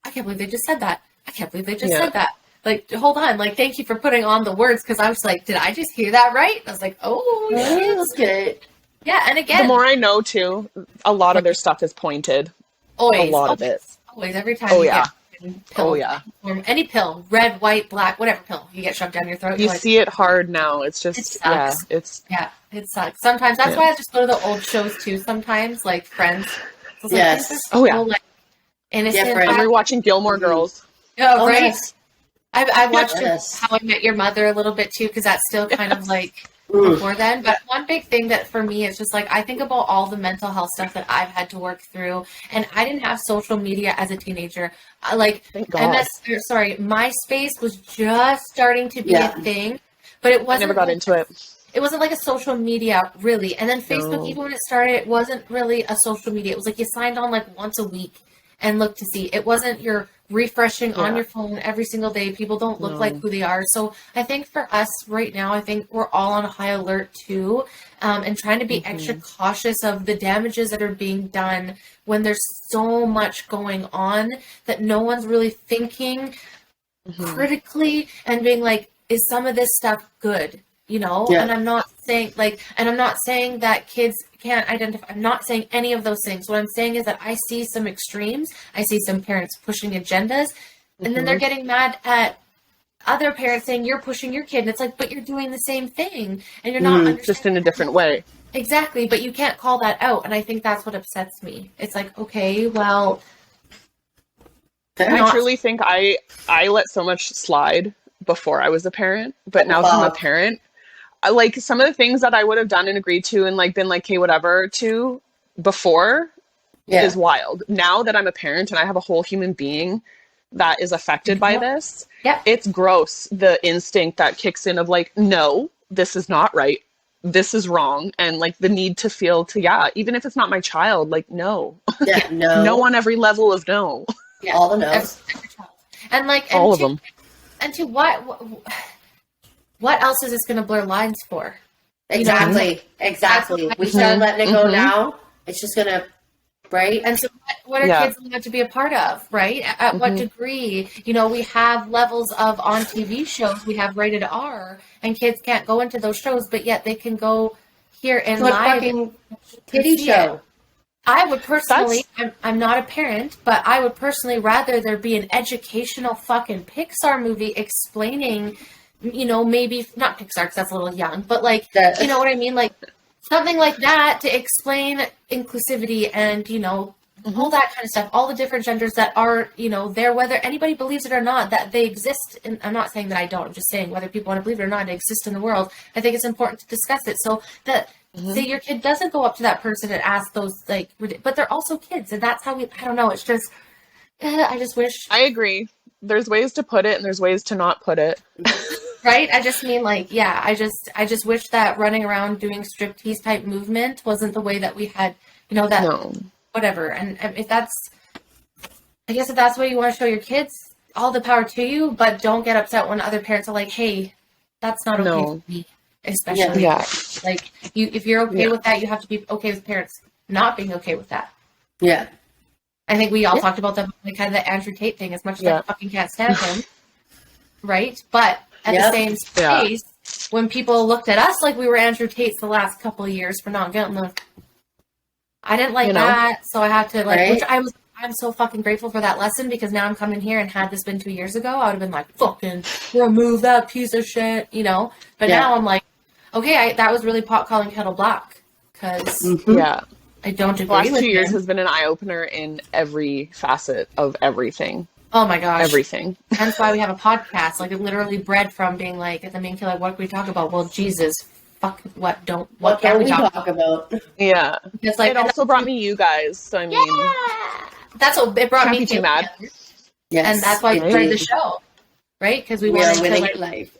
I can't believe they just said that. I can't believe they just said that. Like, hold on. Like, thank you for putting on the words, because I was like, did I just hear that right? I was like, oh, shit. That's good. Yeah, and again... The more I know, too, a lot of their stuff is pointed. Always. A lot of it. Always. Every time get pill, or any pill, red, white, black, whatever pill you get shoved down your throat. You see it hard now. It's just, it sucks. It sucks. Sometimes, that's why I just go to the old shows, too, sometimes, like Friends. So like, innocent. Different. I'm rewatching Gilmore Girls. Oh, right. Yes. I watched How I Met Your Mother a little bit too, because that's still kind of like before then. But one big thing that for me is just like, I think about all the mental health stuff that I've had to work through, and I didn't have social media as a teenager. Thank God. MySpace was just starting to be a thing, but it wasn't. I never got into it. It wasn't like a social media really. And then Facebook, even when it started, it wasn't really a social media. It was like you signed on like once a week and looked to see. It wasn't your refreshing on your phone every single day. People don't look like who they are. So I think for us right now, I think we're all on high alert too, and trying to be extra cautious of the damages that are being done when there's so much going on that no one's really thinking critically and being like, is some of this stuff good? You know, and I'm not saying that kids can't identify. I'm not saying any of those things. What I'm saying is that I see some extremes. I see some parents pushing agendas, and then they're getting mad at other parents saying you're pushing your kid. And it's like, but you're doing the same thing, and you're not just in a different way. Exactly, but you can't call that out, and I think that's what upsets me. It's like, okay, well, I truly think I let so much slide before I was a parent, but now that I'm a parent, like some of the things that I would have done and agreed to and like been like, hey, whatever to before is wild. Now that I'm a parent and I have a whole human being that is affected by this, it's gross. The instinct that kicks in of like, no, this is not right. This is wrong. And like the need to feel even if it's not my child, like, no. Yeah, no. No on every level of no. Yeah, all the no's. And like, all of them. And to what else is this going to blur lines for? Exactly. We start letting it go now. It's just going to, right? And so what are kids allowed to be a part of, right? At what degree? You know, we have levels of on TV shows. We have rated R, and kids can't go into those shows, but yet they can go here and live. Fucking kiddie show. I would personally, I'm not a parent, but I would personally rather there be an educational fucking Pixar movie explaining, you know, maybe not Pixar because that's a little young, but like, you know what I mean? Like something like that to explain inclusivity and, you know, all that kind of stuff, all the different genders that are, you know, there, whether anybody believes it or not, that they exist. And I'm not saying that I don't, I'm just saying whether people want to believe it or not, they exist in the world. I think it's important to discuss it so that say your kid doesn't go up to that person and ask those, like, but they're also kids. And that's how I don't know. It's just, I just wish. I agree. There's ways to put it and there's ways to not put it. Right? I just mean like, yeah, I just wish that running around doing striptease type movement wasn't the way that we had, you know, that. No. Whatever. And if that's, I guess if that's what you want to show your kids, all the power to you, but don't get upset when other parents are like, hey, that's not okay for me. Especially, like, if you're okay with that, you have to be okay with parents not being okay with that. Yeah. I think we all talked about the kind of the Andrew Tate thing, as much as I fucking can't stand him. Right? But at the same space, when people looked at us like we were Andrew Tates the last couple of years for not getting the, I didn't like that, so I had to like, which I'm so fucking grateful for that lesson, because now I'm coming here, and had this been 2 years ago, I would have been like, fucking remove that piece of shit, you know? But now I'm like, okay, that was really pot calling kettle black, because I don't agree with the last 2 years has been an eye-opener in every facet of everything. Oh my gosh. Everything. That's why we have a podcast, like it literally bred from being like, at the main killer, what can we talk about? Well, Jesus, fuck, what can we talk about? Yeah. It's like, it also brought me you guys, so I mean. That's what it brought me to. Too mad. Yes. And that's why we started the show, right? Because we wanted to like life.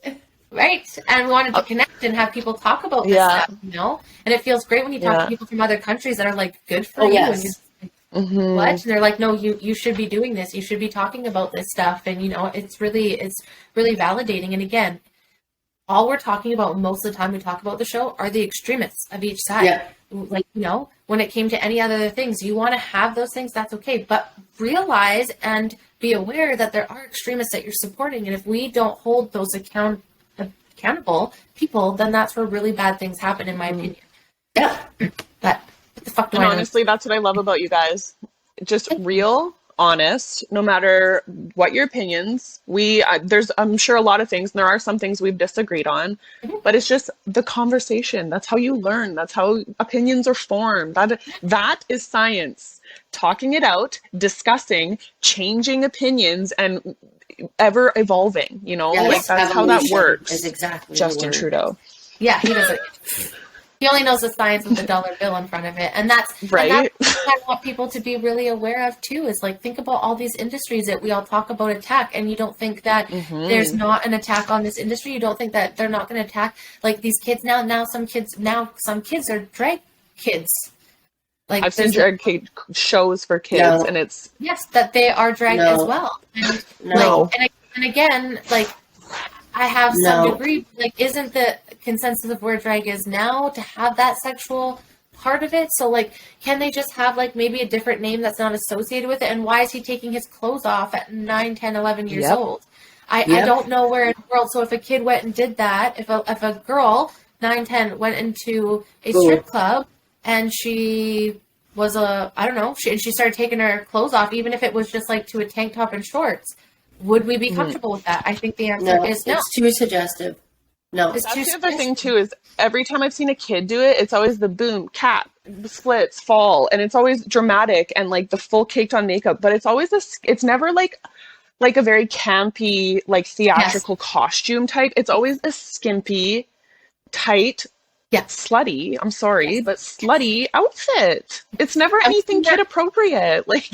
Right? And we wanted to connect and have people talk about this stuff, you know? And it feels great when you talk to people from other countries that are like, good for you. Yes. And what? And they're like, no, you should be doing this. You should be talking about this stuff. And, you know, it's really validating. And again, all we're talking about most of the time we talk about the show are the extremists of each side. Yeah. Like, you know, when it came to any other things, you want to have those things, that's okay. But realize and be aware that there are extremists that you're supporting. And if we don't hold those accountable people, then that's where really bad things happen, in my opinion. Yeah. But what the fuck do I know? Honestly, that's what I love about you guys. Just real, honest, no matter what your opinions. There's, I'm sure, a lot of things, and there are some things we've disagreed on, but it's just the conversation. That's how you learn. That's how opinions are formed. That is science. Talking it out, discussing, changing opinions, and ever evolving, you know, like that's how that works. Is exactly Justin Trudeau. Yeah, he doesn't. He only knows the science with the dollar bill in front of it, and that's right. And that's what I want people to be really aware of too. Is like, think about all these industries that we all talk about attack, and you don't think that there's not an attack on this industry. You don't think that they're not going to attack like these kids now. Now some kids are drag kids. Like, I've seen drag shows for kids, and it's that they are drag as well. And, and again, like, I have some degree. Like, isn't the consensus of where drag is now to have that sexual part of it? So, like, can they just have like maybe a different name that's not associated with it? And why is he taking his clothes off at 9, 10, 11 years old? I don't know where in the world. So if a kid went and did that, if a girl 9, 10 went into a strip club, and she was I don't know, she started taking her clothes off, even if it was just like to a tank top and shorts, would we be comfortable with that? I think the answer is no. It's too suggestive. No. That's the other thing too, is every time I've seen a kid do it, it's always the boom, cap, splits, fall, and it's always dramatic and like the full caked on makeup, but it's always it's never like a very campy, like theatrical costume type. It's always a skimpy, tight, slutty, I'm sorry, but slutty outfit. It's never anything kid appropriate. Like,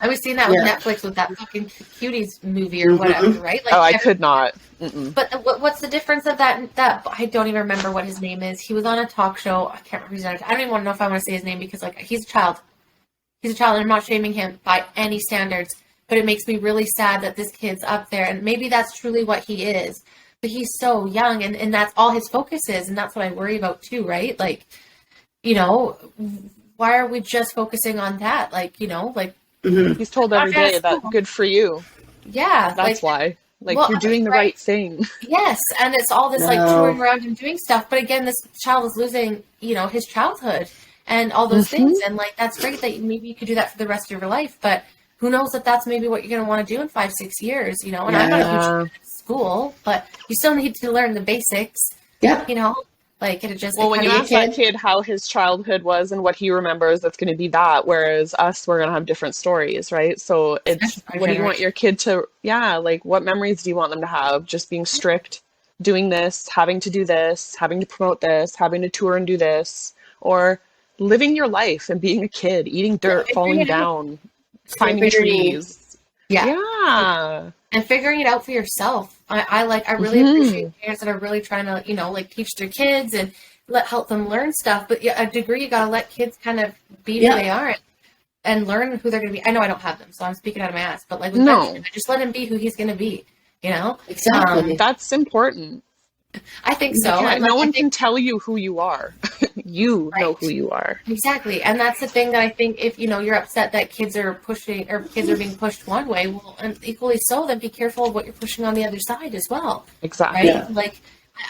I was seeing that with Netflix with that fucking Cuties movie or whatever, right? Like, I could not. But what's the difference of that? I don't even remember what his name is. He was on a talk show. I can't remember his name. I don't even want to know if I want to say his name, because like, he's a child. He's a child, and I'm not shaming him by any standards. But it makes me really sad that this kid's up there, and maybe that's truly what he is. But he's so young, and that's all his focus is, and that's what I worry about too, right? Like, you know, why are we just focusing on that? Like, you know, like, he's told every day that good for you. Yeah. That's why. Like, you're doing the right thing. Yes, and it's all this like touring around and doing stuff. But again, this child is losing, you know, his childhood. and all those things. And like, that's great that maybe you could do that for the rest of your life, but who knows if that's maybe what you're going to want to do in 5-6 years, you know? And I'm not a huge fan of school, but you still need to learn the basics, you know? Like, it just... Well, when you ask that kid how his childhood was and what he remembers, that's going to be that. Whereas us, we're going to have different stories, right? So it's, what do you want your kid to... Yeah, like, what memories do you want them to have? Just being strict, doing this, having to do this, having to promote this, having to tour and do this, or living your life and being a kid, eating dirt, falling down, climbing trees. Yeah. And figuring it out for yourself. I really appreciate parents that are really trying to, you know, like, teach their kids and help them learn stuff. But a degree, you got to let kids kind of be who they are and learn who they're going to be. I know I don't have them, so I'm speaking out of my ass. But like, with Benjamin, just let him be who he's going to be. You know, exactly. That's important. I think so. And no one can tell you who you are. You know who you are. Exactly. And that's the thing that I think, if, you know, you're upset that kids are pushing, or kids are being pushed one way, well, and equally so, then be careful of what you're pushing on the other side as well. Exactly. Right? Like,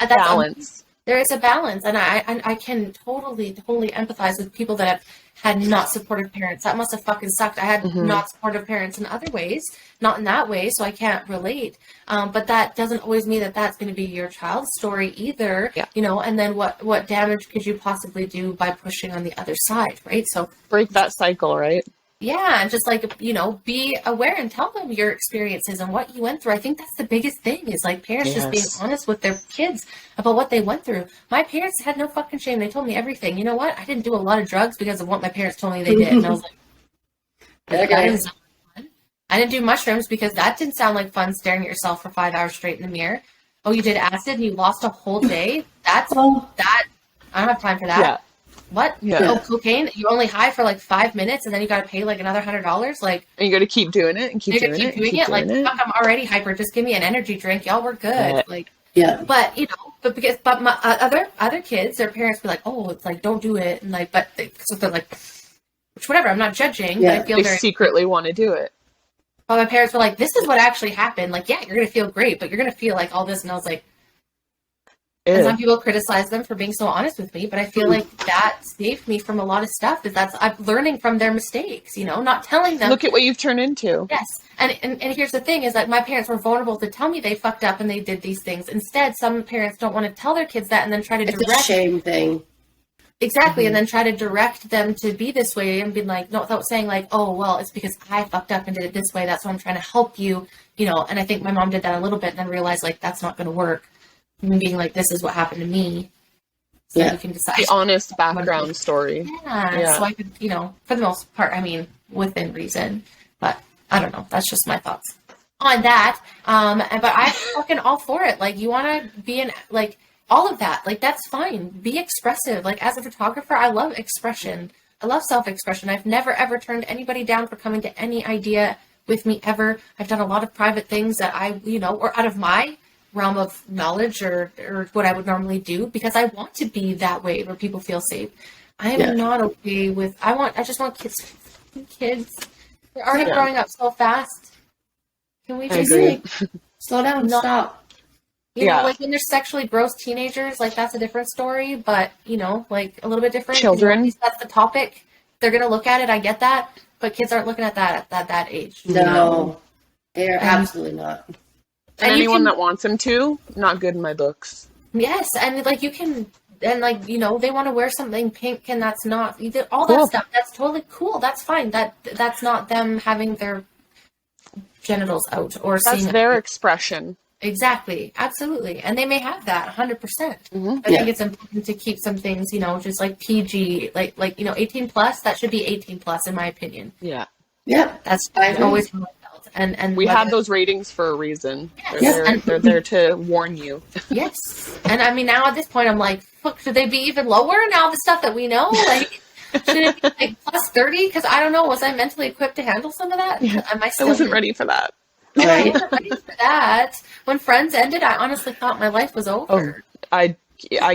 that's balance. There is a balance. And I can totally empathize with people that have had not supportive parents. That must have fucking sucked. I had not supportive parents in other ways, not in that way, so I can't relate. But that doesn't always mean that that's going to be your child's story either, you know, and then what damage could you possibly do by pushing on the other side, right? So break that cycle, right? Yeah, and just like, you know, be aware and tell them your experiences and what you went through. I think that's the biggest thing, is like parents just being honest with their kids about what they went through. My parents had no fucking shame. They told me everything. You know what? I didn't do a lot of drugs because of what my parents told me they did. And I was like, that didn't sound like fun. I didn't do mushrooms because that didn't sound like fun, staring at yourself for 5 hours straight in the mirror. Oh, you did acid and you lost a whole day? I don't have time for that. Yeah. What? Yeah. Oh, cocaine? You only high for like 5 minutes and then you got to pay like another $100? Like, and you got to keep doing it and keep doing it. Like, fuck, I'm already hyper. Just give me an energy drink. Y'all, we're good. Yeah. Like, but you know, but my other kids, their parents be like, oh, it's like, don't do it. And like, so they're like, which whatever, I'm not judging. Yeah. But I feel they secretly want to do it. But my parents were like, this is what actually happened. Like, yeah, you're going to feel great, but you're going to feel like all this. And I was like, and some people criticize them for being so honest with me, but I feel like that saved me from a lot of stuff. I'm learning from their mistakes, you know, not telling them. Look at what you've turned into. Yes. And here's the thing is that my parents were vulnerable to tell me they fucked up and they did these things. Instead, some parents don't want to tell their kids that and then try to direct. It's a shame thing. Exactly. And then try to direct them to be this way and be like, no, without saying like, oh, well, it's because I fucked up and did it this way. That's why I'm trying to help you, you know. And I think my mom did that a little bit and then realized like, that's not going to work. Being like, this is what happened to me, so you can decide. The honest background story. Yeah, so I could, you know, for the most part, I mean, within reason, but I don't know. That's just my thoughts on that. But I'm fucking all for it. Like, you want to be in, like, all of that. Like, that's fine. Be expressive. Like, as a photographer, I love expression. I love self-expression. I've never, ever turned anybody down for coming to any idea with me ever. I've done a lot of private things that I, you know, or out of my realm of knowledge or what I would normally do, because I want to be that way where people feel safe. I am not okay with, I just want kids. They're already growing up so fast. Can we just like, slow down, stop? You know, like when they're sexually gross teenagers, like that's a different story, but you know, like a little bit different. Children. At least that's the topic. They're going to look at it. I get that, but kids aren't looking at that at that age. No, they're absolutely not. And anyone that wants him to, not good in my books. Yes, and like you can, and like, you know, they want to wear something pink, and that's not all that stuff. That's totally cool. That's fine. That's not them having their genitals out or that's their expression. Exactly, absolutely, and they may have that 100%. I think it's important to keep some things, you know, just like PG, like you know, 18 plus. That should be 18 plus, in my opinion. Yeah, that's always how I felt. And we have those ratings for a reason. They're there to warn you. Yes. And I mean, now at this point, I'm like, fuck, should they be even lower now, the stuff that we know? Like, should it be like plus 30? Because I don't know, was I mentally equipped to handle some of that? Am I wasn't ready for that. I wasn't ready for that. When Friends ended, I honestly thought my life was over. I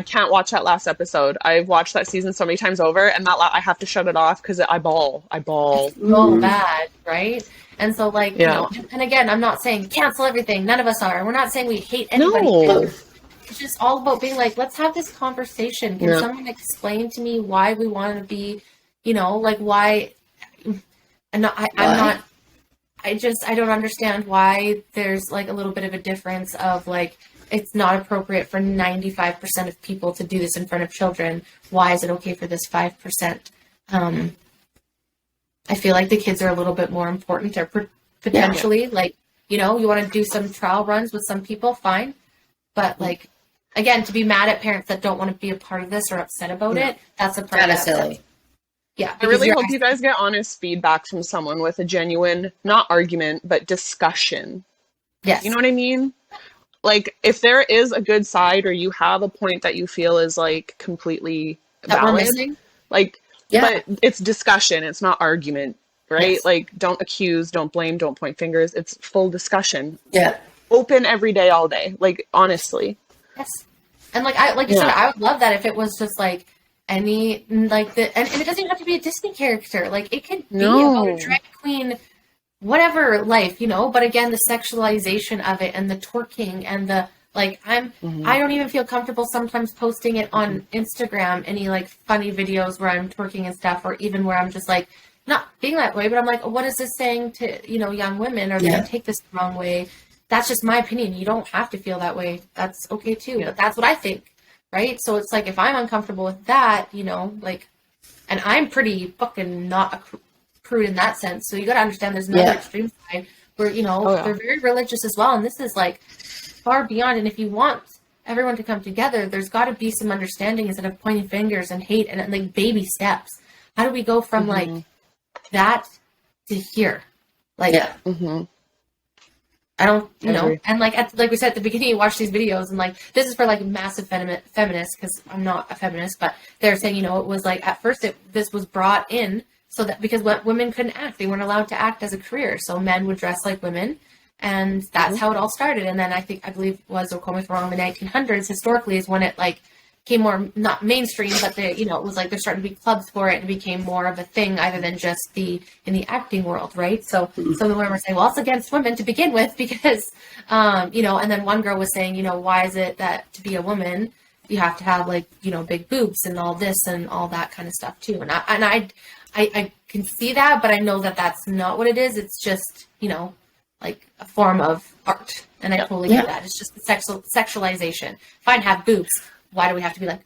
can't watch that last episode. I've watched that season so many times over, and I have to shut it off because I bawl. It's so bad, right? And so, like, you know, and again, I'm not saying cancel everything. None of us are. We're not saying we hate anybody. No. It's just all about being like, let's have this conversation. Can someone explain to me why we want to be, like why? I don't understand why there's like a little bit of a difference of like, it's not appropriate for 95% of people to do this in front of children. Why is it okay for this 5%? I feel like the kids are a little bit more important, or potentially like, you want to do some trial runs with some people, fine. But like, again, to be mad at parents that don't want to be a part of this or upset about it, that's a part kind of silly. Yeah. I really hope you guys get honest feedback from someone with a genuine, not argument, but discussion. Yes. You know what I mean? Like, if there is a good side, or you have a point that you feel is like completely valid, like, but it's discussion, it's not argument, right? Yes. Like, don't accuse, don't blame, don't point fingers. It's full discussion. Yeah. Open every day, all day. Like, honestly. Yes. And like you said, I would love that if it was just like any like and it doesn't even have to be a Disney character. Like, it could be about a drag queen, whatever life, but again, the sexualization of it and the twerking and the like, I don't even feel comfortable sometimes posting it on Instagram, any like funny videos where I'm twerking and stuff, or even where I'm just like not being that way, but I'm like, what is this saying to young women? Are they gonna take this the wrong way? That's just my opinion. You don't have to feel that way. That's okay too. But that's what I think, right? So it's like, if I'm uncomfortable with that, like, and I'm pretty fucking not a prude in that sense. So you got to understand there's another extreme side where, they're very religious as well. And this is like far beyond. And if you want everyone to come together, there's got to be some understanding instead of pointing fingers and hate, and like baby steps. How do we go from like that to here? Like, I don't, and like we said at the beginning, you watch these videos and like, this is for like massive feminists, because I'm not a feminist, but they're saying, it was like, at first this was brought in so that because women couldn't act, they weren't allowed to act as a career. So men would dress like women, and that's how it all started. And then I believe it was, or correct me if I'm wrong, the 1900s historically is when it like came more, not mainstream, but it was like there's starting to be clubs for it, and it became more of a thing other than just in the acting world, right? So some of the women were saying, well, it's against women to begin with because, and then one girl was saying, why is it that to be a woman, you have to have like, big boobs and all this and all that kind of stuff too. And I can see that, but I know that that's not what it is. It's just, like a form of art. And I totally get that. It's just the sexualization. If I have boobs, why do we have to be like,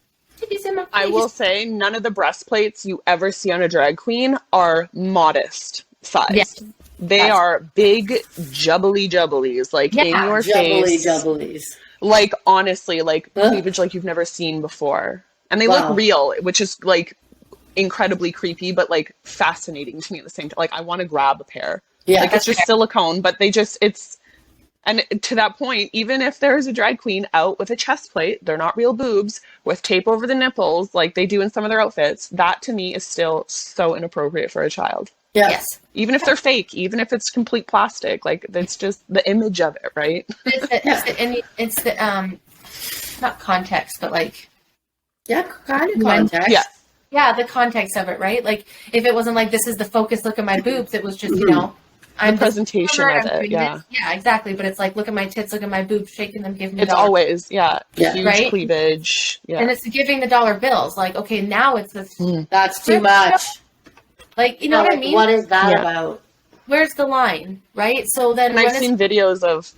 I will say none of the breastplates you ever see on a drag queen are modest sized. Yes. They are big jubblies, like in your face. Jubblies. Like, honestly, like cleavage like you've never seen before. And they look real, which is like incredibly creepy, but like fascinating to me at the same time. Like, I want to grab a pair. Yeah. Like, it's just silicone, but and to that point, even if there's a drag queen out with a chest plate, they're not real boobs, with tape over the nipples like they do in some of their outfits. That to me is still so inappropriate for a child. Yes. Even if they're fake, even if it's complete plastic, like, it's just the image of it, right? It's the not context, but like, kind of context. Yeah, the context of it, right? Like, if it wasn't like, this is the focus, look at my boobs, it was just, I'm the presentation of it, Yeah, exactly. But it's like, look at my tits, look at my boobs, shaking them, giving me it's always, huge right? cleavage. Yeah. And it's giving the dollar bills. Like, okay, now it's this. That's too much. Like, you know what I mean? What is that about? Where's the line, right? So then, and I've seen videos of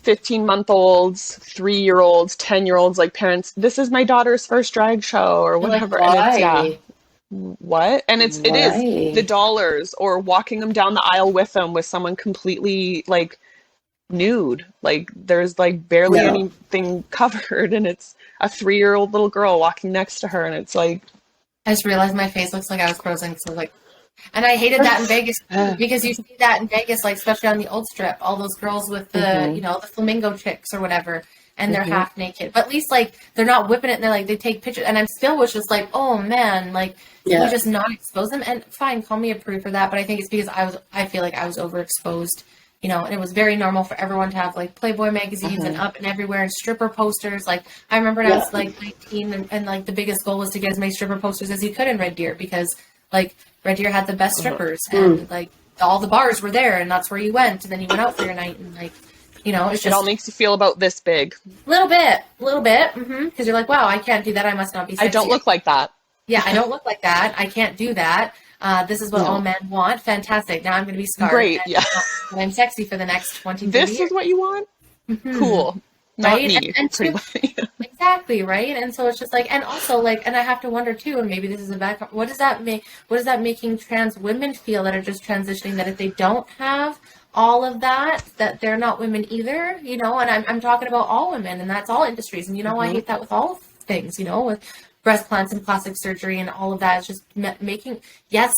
15-month-olds, 3-year-olds, 10-year-olds, like, parents, this is my daughter's first drag show or whatever. Like, why? And it's, what? And it is the dollars, or walking them down the aisle with them with someone completely like nude. Like, there's like barely anything covered, and it's a 3-year-old little girl walking next to her, and it's like, I just realized my face looks like I was frozen. So like, and I hated that in Vegas because you see that in Vegas, like, especially on the old strip, all those girls with the, the flamingo chicks or whatever, and they're half naked, but at least like they're not whipping it. And they're like, they take pictures, and I'm still was just like, oh man, like, we just not expose them. And fine, call me a prude for that, but I think it's because I feel like I was overexposed, and it was very normal for everyone to have like Playboy magazines and Up and Everywhere and stripper posters. Like, I remember when I was like 19 and like the biggest goal was to get as many stripper posters as you could in Red Deer, because like Red Deer had the best strippers and like all the bars were there, and that's where you went, and then you went out for your night, and like You know, it's just it all makes you feel about this big. a little bit. Because you're like, wow, I can't do that. I must not be sexy. I don't look like that. Yeah, I don't look like that. I can't do that. This is what all men want. Fantastic. Now I'm going to be scarred. Great, and yeah. I'm sexy for the next 20 This years. is what you want? Cool. Not Right? me. Exactly, right? And so it's just like, and also like, and I have to wonder too, and maybe this is a bad, what does that making trans women feel that are just transitioning, that if they don't have all of that, that they're not women either, you know? And I'm talking about all women, and that's all industries. And, you know, I hate that with all things, you know, with breast plants and plastic surgery and all of that. It's just making, yes,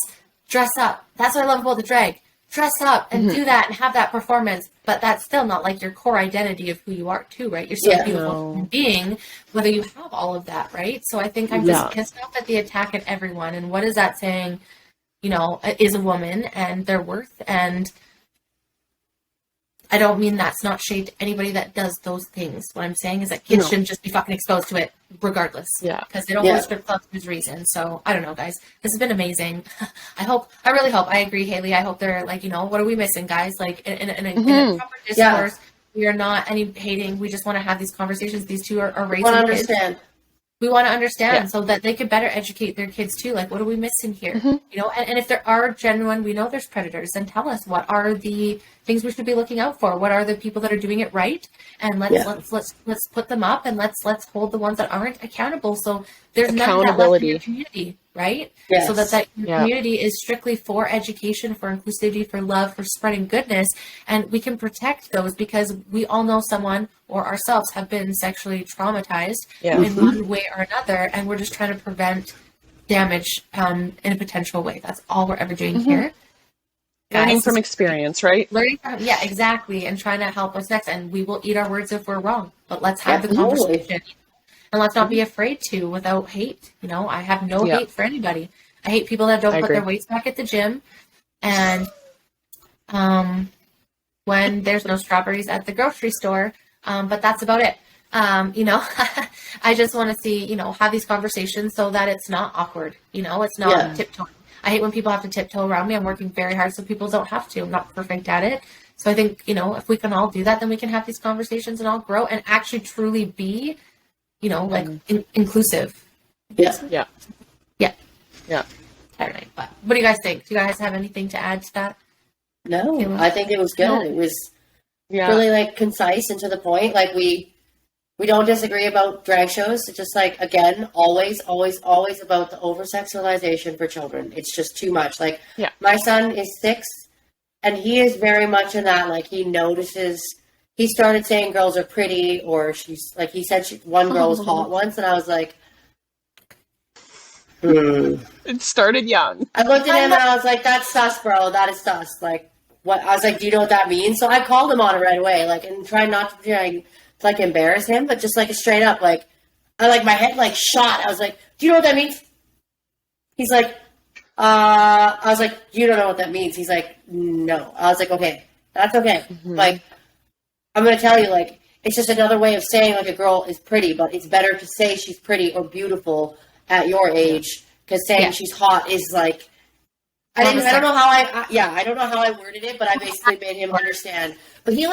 dress up. That's what I love about the drag. Dress up and do that and have that performance, but that's still not like your core identity of who you are too, right? You're still a beautiful human being, whether you have all of that, right? So I think I'm just pissed off at the attack at everyone. And what is that saying, you know, is a woman and their worth? And I don't mean that's not shade to anybody that does those things. What I'm saying is that kids shouldn't just be fucking exposed to it regardless. Yeah. Because they don't go to strip clubs for reason. So I don't know, guys. This has been amazing. I really hope, I agree, Haley. I hope they're like, you know, what are we missing, guys? Like in a proper discourse, we are not any hating. We just want to have these conversations. These two are raising kids. We want to understand so that they can better educate their kids too. Like, what are we missing here? You know, and if there are genuine, we know there's predators, then tell us what are the things we should be looking out for. What are the people that are doing it right? And let's put them up, and let's hold the ones that aren't accountable. So there's none of that left in your community, right? Yes. So that community is strictly for education, for inclusivity, for love, for spreading goodness, and we can protect those because we all know someone or ourselves have been sexually traumatized in one way or another, and we're just trying to prevent damage in a potential way. That's all we're ever doing here. Learning from experience, right? Learning from, exactly, and trying to help us next. And we will eat our words if we're wrong, but let's have the conversation. And let's not be afraid to without hate. You know, I have no hate for anybody. I hate people that don't put their weights back at the gym. And when there's no strawberries at the grocery store, but that's about it. You know, I just want to see, you know, have these conversations so that it's not awkward. You know, it's not tiptoeing. I hate when people have to tiptoe around me. I'm working very hard so people don't have to. I'm not perfect at it. So I think, you know, if we can all do that, then we can have these conversations and all grow and actually truly be, you know, like inclusive. Yeah. I don't know, but what do you guys think? Do you guys have anything to add to that? No, I think it was good. No. It was really like concise and to the point. Like we don't disagree about drag shows. It's just like, again, always about the over-sexualization for children. It's just too much. Like my son is 6 and he is very much in that, like he notices, he started saying girls are pretty, or she's like, he said one girl was hot once, and I was like, It started young. I looked at him and I was like, that's sus, bro. That is sus. Like, what? I was like, do you know what that means? So I called him on it right away, like, and tried not to like embarrass him, but just like straight up, like, I like my head like shot. I was like, do you know what that means? He's like, I was like, you don't know what that means. He's like, no. I was like, okay, that's okay. Like, I'm going to tell you, like, it's just another way of saying like a girl is pretty, but it's better to say she's pretty or beautiful at your age, because saying she's hot is like, I don't know how I don't know how I worded it, but I basically made him understand. But he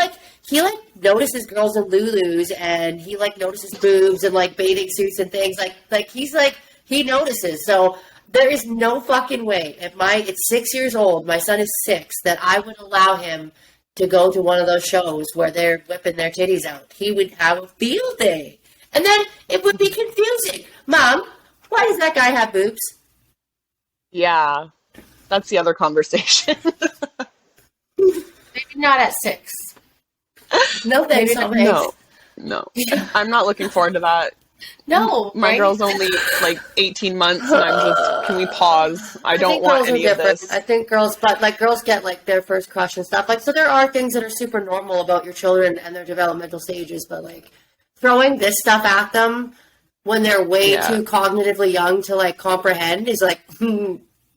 notices girls in Lulus, and he like notices boobs and like bathing suits and things like he's like, he notices. So there is no fucking way it's 6 years old, my son is 6, that I would allow him to go to one of those shows where they're whipping their titties out. He would have a field day. And then it would be confusing. Mom, why does that guy have boobs? Yeah. That's the other conversation. Maybe not at 6. No, thanks. No. I'm not looking forward to that. No. My girl's only like 18 months, and I'm just, can we pause? I don't want any of this. I think girls get like their first crush and stuff. Like, so there are things that are super normal about your children and their developmental stages, but like throwing this stuff at them when they're way too cognitively young to like comprehend is like,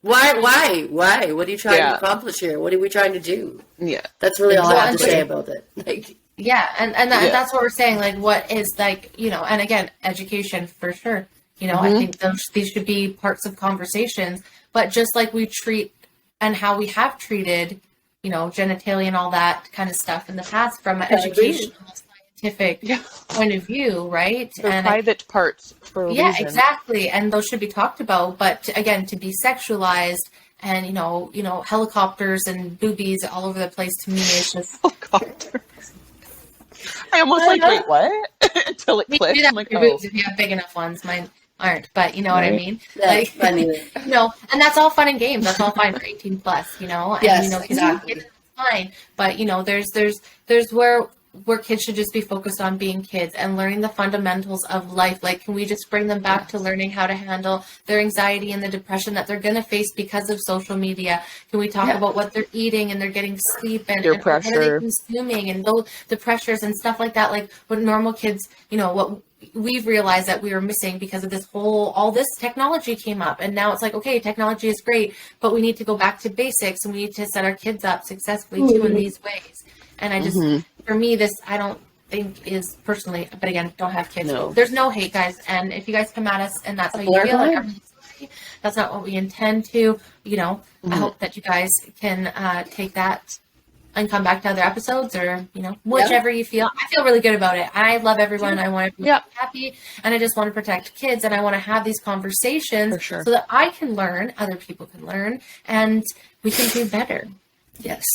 why? What are you trying to accomplish here? What are we trying to do? Yeah. That's really all I have to say about it. Like, that's what we're saying. Like, what is like, you know, and again, education for sure. You know, I think these should be parts of conversations, but just like we treat and how we have treated genitalia and all that kind of stuff in the past from an educational, scientific point of view, right? They're private parts for a reason. Exactly. And those should be talked about. But again, to be sexualized and, helicopters and boobies all over the place, to me is just... Helicopters. I almost wait, what? Until it clicks. I'm like, boobs if you have big enough ones. Mine aren't, but you know what I mean? That's funny. And that's all fun and games. That's all fine for 18 plus, And, yes, exactly. It's fine. But, there's where kids should just be focused on being kids and learning the fundamentals of life. Like, can we just bring them back to learning how to handle their anxiety and the depression that they're going to face because of social media? Can we talk about what they're eating and they're getting sleep and what are they consuming and the pressures and stuff like that? Like what normal kids, what we've realized that we were missing because of all this technology came up. And now it's like, okay, technology is great, but we need to go back to basics and we need to set our kids up successfully too in these ways. And I just, for me, this, I don't think is personally, but again, don't have kids. No. There's no hate, guys. And if you guys come at us and that's how you feel, like, I'm really sorry. That's not what we intend to, I hope that you guys can take that and come back to other episodes or, whichever you feel. I feel really good about it. I love everyone. I want everyone to be happy. And I just want to protect kids. And I want to have these conversations so that I can learn, other people can learn, and we can do better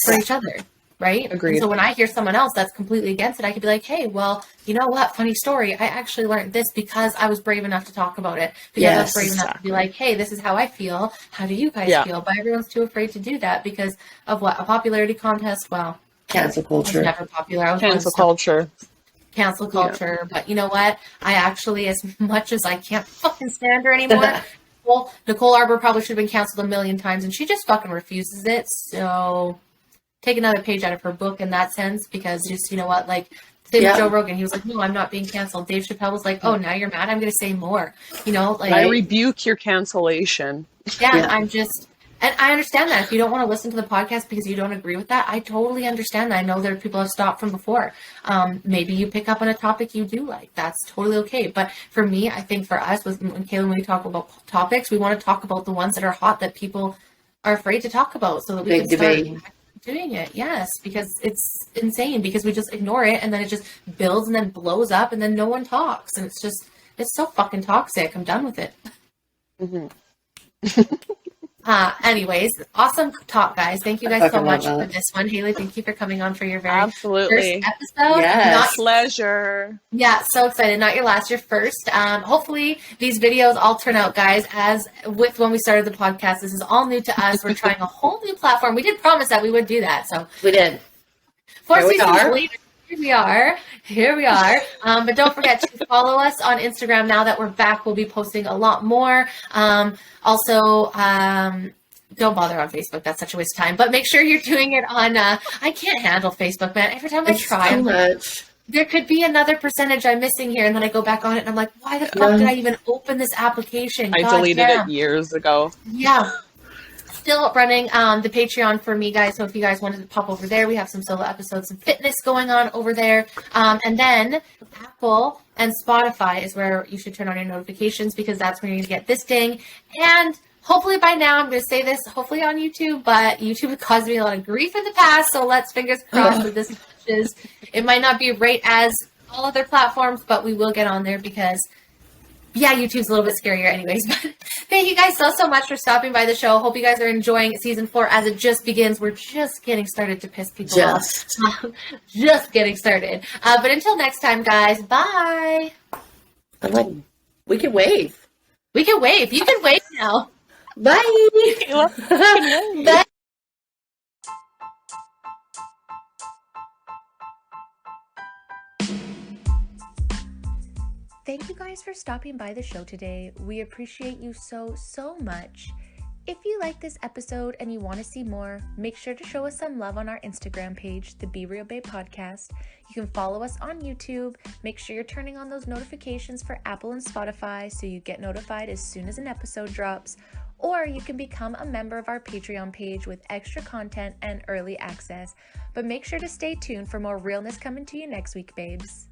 for each other. Right? Agreed. And so when I hear someone else that's completely against it, I could be like, hey, well, you know what? Funny story. I actually learned this because I was brave enough to talk about it. Because I was brave enough to be like, hey, this is how I feel. How do you guys feel? But everyone's too afraid to do that because of what? A popularity contest? Well, cancel culture. I was never popular. Cancel culture. But you know what? I actually, as much as I can't fucking stand her anymore, Nicole Arbor probably should have been canceled a million times and she just fucking refuses it. So... take another page out of her book in that sense, because just, like, same with Joe Rogan. He was like, no, I'm not being canceled. Dave Chappelle was like, oh, now you're mad? I'm going to say more. Like I rebuke your cancellation. I'm just, and I understand that if you don't want to listen to the podcast because you don't agree with that, I totally understand that. I know there are people who have stopped from before. Maybe you pick up on a topic you do like. That's totally okay. But for me, I think for us, when we talk about topics, we want to talk about the ones that are hot that people are afraid to talk about so that we can start doing it. Yes, because it's insane because we just ignore it and then it just builds and then blows up and then no one talks and it's so fucking toxic. I'm done with it. Anyways, awesome talk, guys. Thank you guys so much for this one. Haley, thank you for coming on for your very first episode. Yes. Pleasure. Yeah, so excited. Not your last, your first. Hopefully these videos all turn out, guys, as with when we started the podcast. This is all new to us. We're trying a whole new platform. We did promise that we would do that. So we did. 4 seasons later. Here we are. But don't forget to follow us on Instagram now that we're back. We'll be posting a lot more. Also, don't bother on Facebook. That's such a waste of time. But make sure you're doing it on, I can't handle Facebook, man. Every time I try, too much. There could be another percentage I'm missing here. And then I go back on it and I'm like, why the fuck did I even open this application? I deleted it years ago. Yeah. Still running the Patreon for me, guys. So if you guys wanted to pop over there, we have some solo episodes, some fitness going on over there. And then Apple and Spotify is where you should turn on your notifications because that's when you're going to get this ding. And hopefully by now, I'm going to say this, hopefully on YouTube, but YouTube has caused me a lot of grief in the past. So let's fingers crossed that this matches. It might not be right as all other platforms, but we will get on there because YouTube's a little bit scarier anyways. But thank you guys so much for stopping by the show. Hope you guys are enjoying season 4 as it just begins. We're just getting started to piss people off. Just getting started. But until next time, guys, bye. I'm like, we can wave. We can wave. You can wave now. Bye. Bye. Thank you guys for stopping by the show today. We appreciate you so much. If you like this episode and you want to see more, make sure to show us some love on our Instagram page, the Be Real Babe Podcast. You can follow us on YouTube. Make sure you're turning on those notifications for Apple and Spotify so you get notified as soon as an episode drops. Or you can become a member of our Patreon page with extra content and early access. But make sure to stay tuned for more realness coming to you next week, babes.